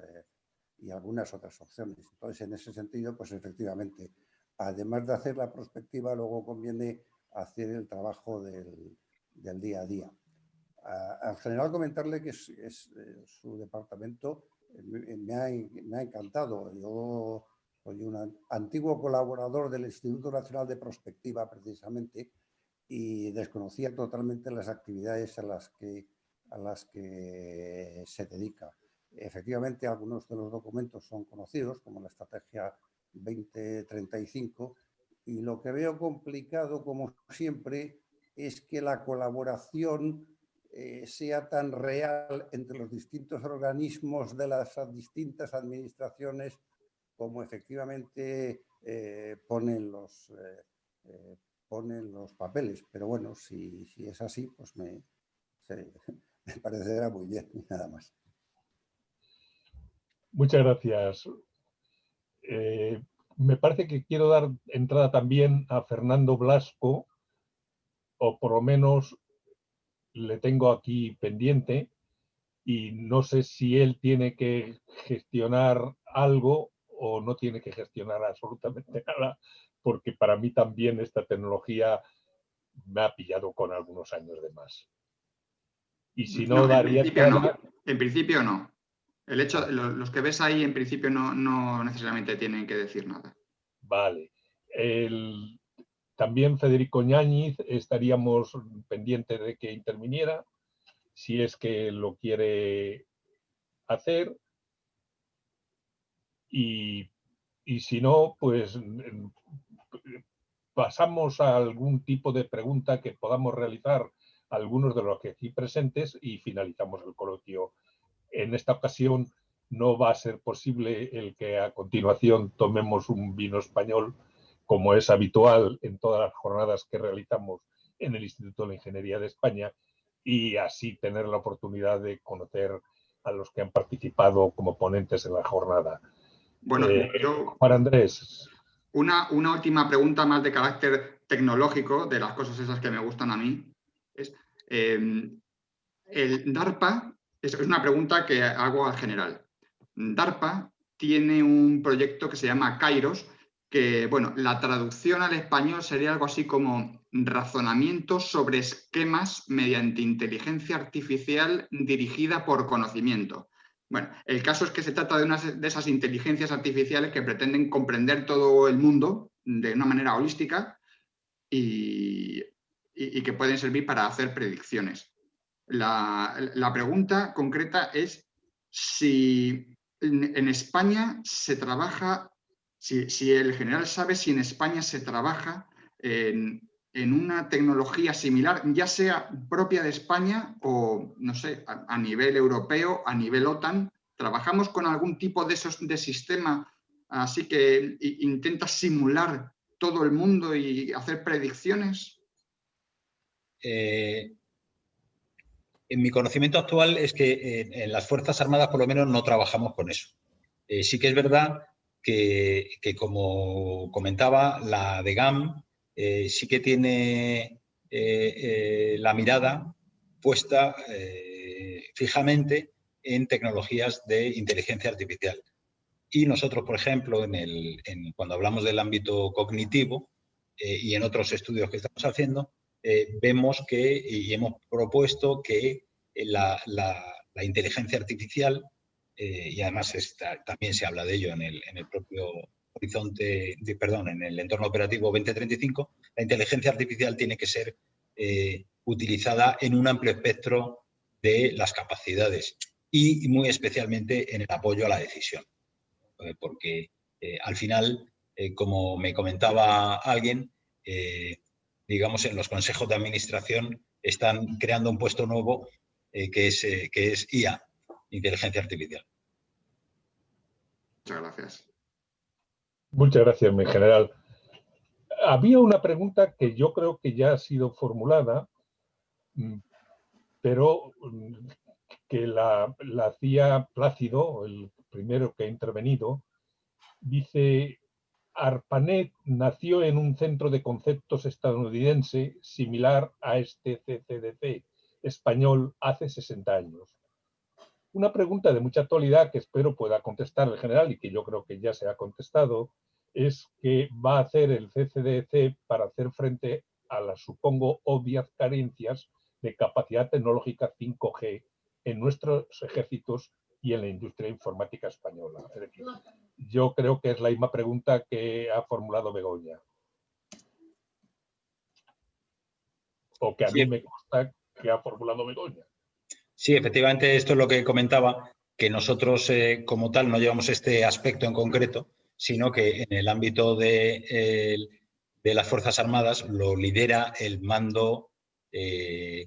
Speaker 5: opciones. Entonces, en ese sentido, pues efectivamente, además de hacer la prospectiva, luego conviene hacer el trabajo del día a día. Al general, comentarle que su departamento me ha encantado. Yo soy un antiguo colaborador del Instituto Nacional de Prospectiva, precisamente, y desconocía totalmente las actividades a las que se dedica. Efectivamente, algunos de los documentos son conocidos, como la Estrategia 2035, y lo que veo complicado, como siempre, es que la colaboración sea tan real entre los distintos organismos de las distintas administraciones como efectivamente ponen los papeles. Pero bueno, si es así, pues me parecerá muy bien, nada más.
Speaker 2: Muchas gracias. Me parece que quiero dar entrada también a Fernando Blasco, o por lo menos le tengo aquí pendiente, y no sé si él tiene que gestionar algo o no tiene que gestionar absolutamente nada, porque para mí también esta tecnología me ha pillado con algunos años de más. Y si no, daría entrada...
Speaker 3: En principio no. El hecho, los que ves ahí en principio no necesariamente tienen que decir nada.
Speaker 2: Vale. También Federico Ñáñez estaríamos pendientes de que interviniera, si es que lo quiere hacer. Y si no, pues pasamos a algún tipo de pregunta que podamos realizar a algunos de los que aquí presentes y finalizamos el coloquio. En esta ocasión no va a ser posible el que a continuación tomemos un vino español, como es habitual en todas las jornadas que realizamos en el Instituto de la Ingeniería de España, y así tener la oportunidad de conocer a los que han participado como ponentes en la jornada.
Speaker 3: Bueno,
Speaker 2: Juan Andrés.
Speaker 3: Una última pregunta más de carácter tecnológico, de las cosas esas que me gustan a mí. Es, el DARPA, es una pregunta que hago al general. DARPA tiene un proyecto que se llama Kairos, que, bueno, la traducción al español sería algo así como razonamiento sobre esquemas mediante inteligencia artificial dirigida por conocimiento. Bueno, el caso es que se trata de una de esas inteligencias artificiales que pretenden comprender todo el mundo de una manera holística y que pueden servir para hacer predicciones. La pregunta concreta es si en España se trabaja, si el general sabe si en España se trabaja en una tecnología similar, ya sea propia de España o, no sé, a nivel europeo, a nivel OTAN. ¿Trabajamos con algún tipo de sistema así que intenta simular todo el mundo y hacer predicciones?
Speaker 4: En mi conocimiento actual es que en las Fuerzas Armadas por lo menos no trabajamos con eso. Sí que es verdad que como comentaba, la DGAM sí que tiene la mirada puesta fijamente en tecnologías de inteligencia artificial. Y nosotros, por ejemplo, cuando hablamos del ámbito cognitivo y en otros estudios que estamos haciendo, vemos que, y hemos propuesto que la inteligencia artificial, y además también se habla de ello en el propio horizonte, en el entorno operativo 2035, la inteligencia artificial tiene que ser utilizada en un amplio espectro de las capacidades y muy especialmente en el apoyo a la decisión. Porque al final, como me comentaba alguien, digamos, en los consejos de administración están creando un puesto nuevo que es IA, inteligencia artificial.
Speaker 3: Muchas gracias.
Speaker 2: Muchas gracias, mi general. Había una pregunta que yo creo que ya ha sido formulada, pero que la hacía Plácido, el primero que ha intervenido. Dice: ARPANET nació en un centro de conceptos estadounidense similar a este CCDC español hace 60 años. Una pregunta de mucha actualidad que espero pueda contestar el general y que yo creo que ya se ha contestado es: ¿qué va a hacer el CCDC para hacer frente a las, supongo, obvias carencias de capacidad tecnológica 5G en nuestros ejércitos y en la industria informática española? Es decir, yo creo que es la misma pregunta que ha formulado Begoña, o que a mí me consta que ha formulado Begoña.
Speaker 4: Sí, efectivamente, esto es lo que comentaba, que nosotros como tal no llevamos este aspecto en concreto, sino que en el ámbito de las Fuerzas Armadas lo lidera el mando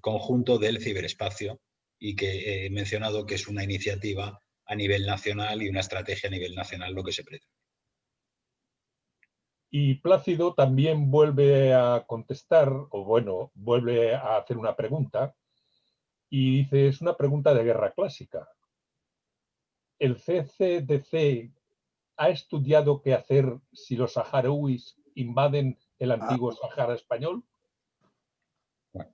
Speaker 4: conjunto del ciberespacio, y que he mencionado que es una iniciativa a nivel nacional y una estrategia a nivel nacional lo que se pretende.
Speaker 2: Y Plácido también vuelve a contestar, o bueno, vuelve a hacer una pregunta, y dice: es una pregunta de guerra clásica. ¿El CCDC ha estudiado qué hacer si los saharauis invaden el antiguo Sahara español?
Speaker 4: Bueno.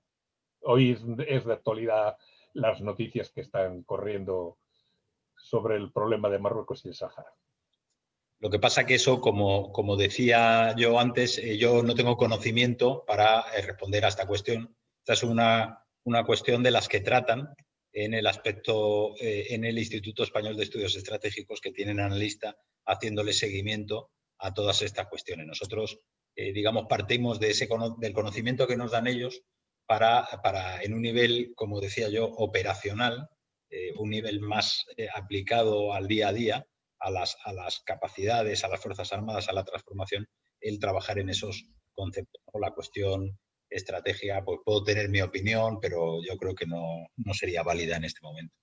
Speaker 2: Hoy es de actualidad las noticias que están corriendo sobre el problema de Marruecos y el Sahara.
Speaker 4: Lo que pasa que eso, como decía yo antes, yo no tengo conocimiento para responder a esta cuestión. Esta es una cuestión de las que tratan en el aspecto, en el Instituto Español de Estudios Estratégicos, que tienen analista haciéndole seguimiento a todas estas cuestiones. Nosotros, digamos, partimos de del conocimiento que nos dan ellos para en un nivel, como decía yo, operacional, un nivel más aplicado al día a día, a las capacidades, a las Fuerzas Armadas, a la transformación, el trabajar en esos conceptos. La cuestión estrategia, pues puedo tener mi opinión, pero yo creo que no sería válida en este momento.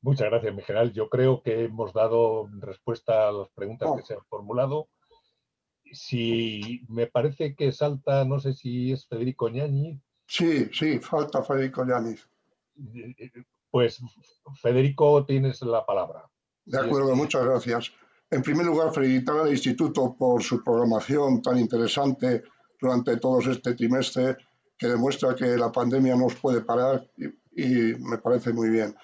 Speaker 2: Muchas gracias, mi general. Yo creo que hemos dado respuesta a las preguntas que se han formulado. Si me parece que salta, no sé si es Federico Ñañez.
Speaker 6: Sí, falta Federico Ñañez.
Speaker 2: Pues Federico, tienes la palabra.
Speaker 6: De acuerdo, muchas gracias. En primer lugar, felicitar al Instituto por su programación tan interesante durante todo este trimestre, que demuestra que la pandemia no nos puede parar y me parece muy bien.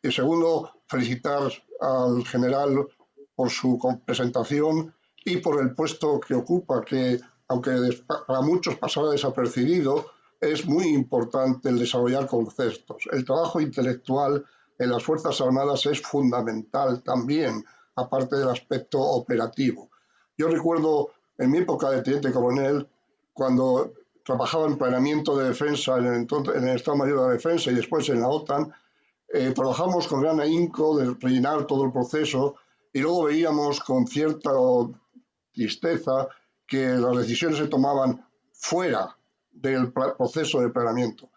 Speaker 6: Y segundo, felicitar al general por su presentación y por el puesto que ocupa, que aunque para muchos pasará desapercibido, es muy importante el desarrollar conceptos. El trabajo intelectual en las Fuerzas Armadas es fundamental también, aparte del aspecto operativo. Yo recuerdo en mi época de teniente coronel, cuando trabajaba en planeamiento de defensa en el Estado Mayor de la Defensa y después en la OTAN, trabajamos con gran ahínco de rellenar todo el proceso y luego veíamos con cierta tristeza que las decisiones se tomaban fuera del proceso de planeamiento.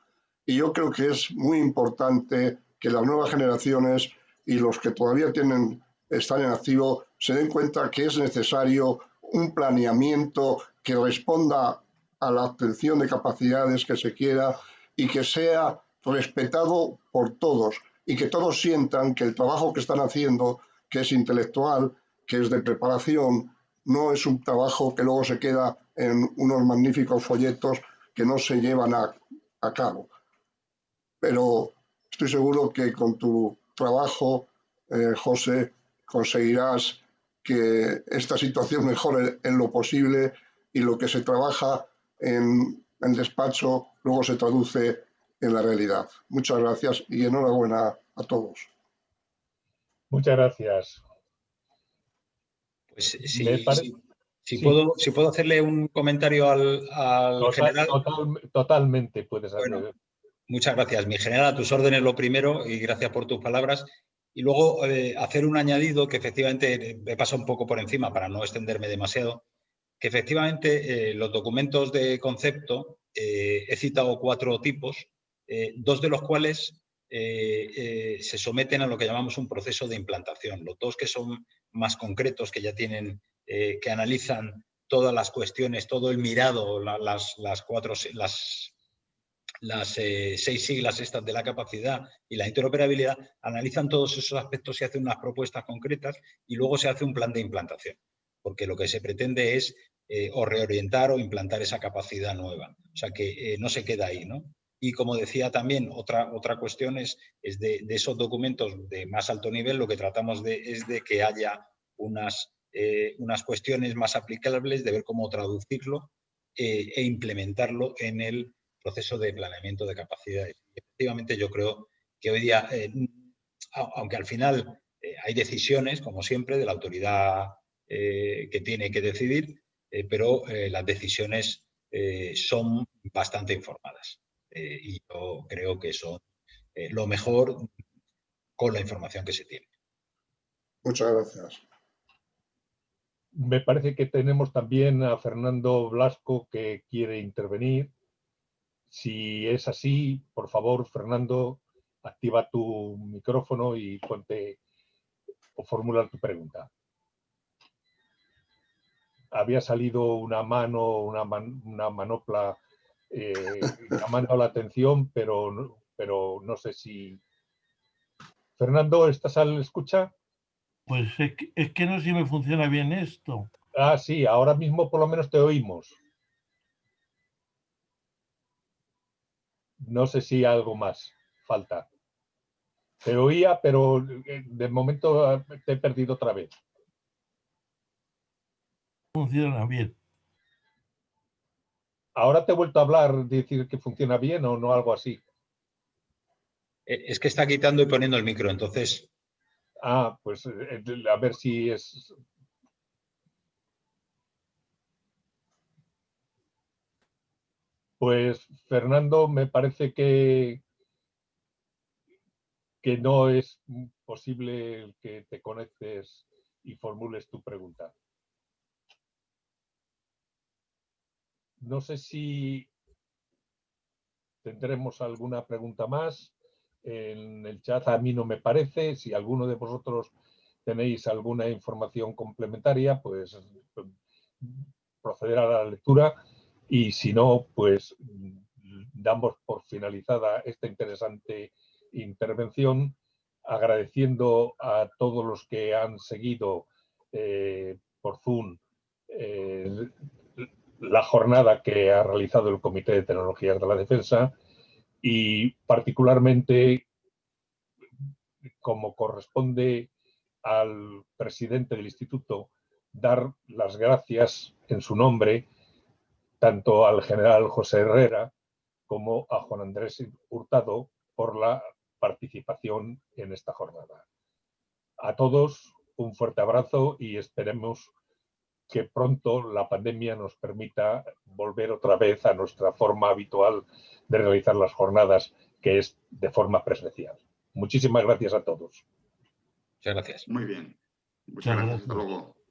Speaker 6: Y yo creo que es muy importante que las nuevas generaciones y los que todavía están en activo se den cuenta que es necesario un planeamiento que responda a la obtención de capacidades que se quiera y que sea respetado por todos y que todos sientan que el trabajo que están haciendo, que es intelectual, que es de preparación, no es un trabajo que luego se queda en unos magníficos folletos que no se llevan a cabo. Pero estoy seguro que con tu trabajo, José, conseguirás que esta situación mejore en lo posible y lo que se trabaja en el despacho luego se traduce en la realidad. Muchas gracias y enhorabuena a todos.
Speaker 2: Muchas gracias.
Speaker 4: Pues si puedo hacerle un comentario al general.
Speaker 2: Totalmente puedes hacer.
Speaker 4: Bueno, muchas gracias, mi general, a tus órdenes lo primero, y gracias por tus palabras. Y luego hacer un añadido que efectivamente me pasa un poco por encima para no extenderme demasiado, que efectivamente los documentos de concepto, he citado 4 tipos, 2 de los cuales se someten a lo que llamamos un proceso de implantación. Los 2 que son más concretos, que ya tienen que analizan todas las cuestiones, todo el mirado, las 6 siglas estas de la capacidad y la interoperabilidad, analizan todos esos aspectos y hacen unas propuestas concretas y luego se hace un plan de implantación, porque lo que se pretende es o reorientar o implantar esa capacidad nueva. O sea que no se queda ahí, ¿no? Y como decía también, otra cuestión es de esos documentos de más alto nivel, lo que tratamos es de que haya unas cuestiones más aplicables, de ver cómo traducirlo e implementarlo en el proceso de planeamiento de capacidades. Efectivamente, yo creo que hoy día, aunque al final hay decisiones, como siempre, de la autoridad que tiene que decidir, pero las decisiones son bastante informadas. Y yo creo que son lo mejor con la información que se tiene.
Speaker 6: Muchas gracias.
Speaker 2: Me parece que tenemos también a Fernando Blasco que quiere intervenir. Si es así, por favor, Fernando, activa tu micrófono y ponte o formular tu pregunta. Había salido una mano, una manopla llamando la atención, pero no sé si... Fernando, ¿estás al escucha?
Speaker 7: Pues es que no sé si me funciona bien esto.
Speaker 2: Ah, sí, ahora mismo por lo menos te oímos. No sé si algo más falta. Te oía, pero de momento te he perdido otra vez.
Speaker 7: Funciona bien.
Speaker 2: Ahora te he vuelto a hablar, decir que funciona bien o no, algo así.
Speaker 4: Es que está quitando y poniendo el micro, entonces...
Speaker 2: Ah, pues a ver si es... Pues, Fernando, me parece que no es posible que te conectes y formules tu pregunta. No sé si tendremos alguna pregunta más. En el chat a mí no me parece. Si alguno de vosotros tenéis alguna información complementaria, pues proceder a la lectura. Y si no, pues damos por finalizada esta interesante intervención, agradeciendo a todos los que han seguido por Zoom la jornada que ha realizado el Comité de Tecnologías de la Defensa y particularmente, como corresponde al presidente del instituto, dar las gracias en su nombre tanto al general José Herrera como a Juan Andrés Hurtado por la participación en esta jornada. A todos un fuerte abrazo y esperemos que pronto la pandemia nos permita volver otra vez a nuestra forma habitual de realizar las jornadas, que es de forma presencial. Muchísimas gracias a todos.
Speaker 4: Muchas gracias.
Speaker 3: Muy bien. Muchas gracias. Hasta luego.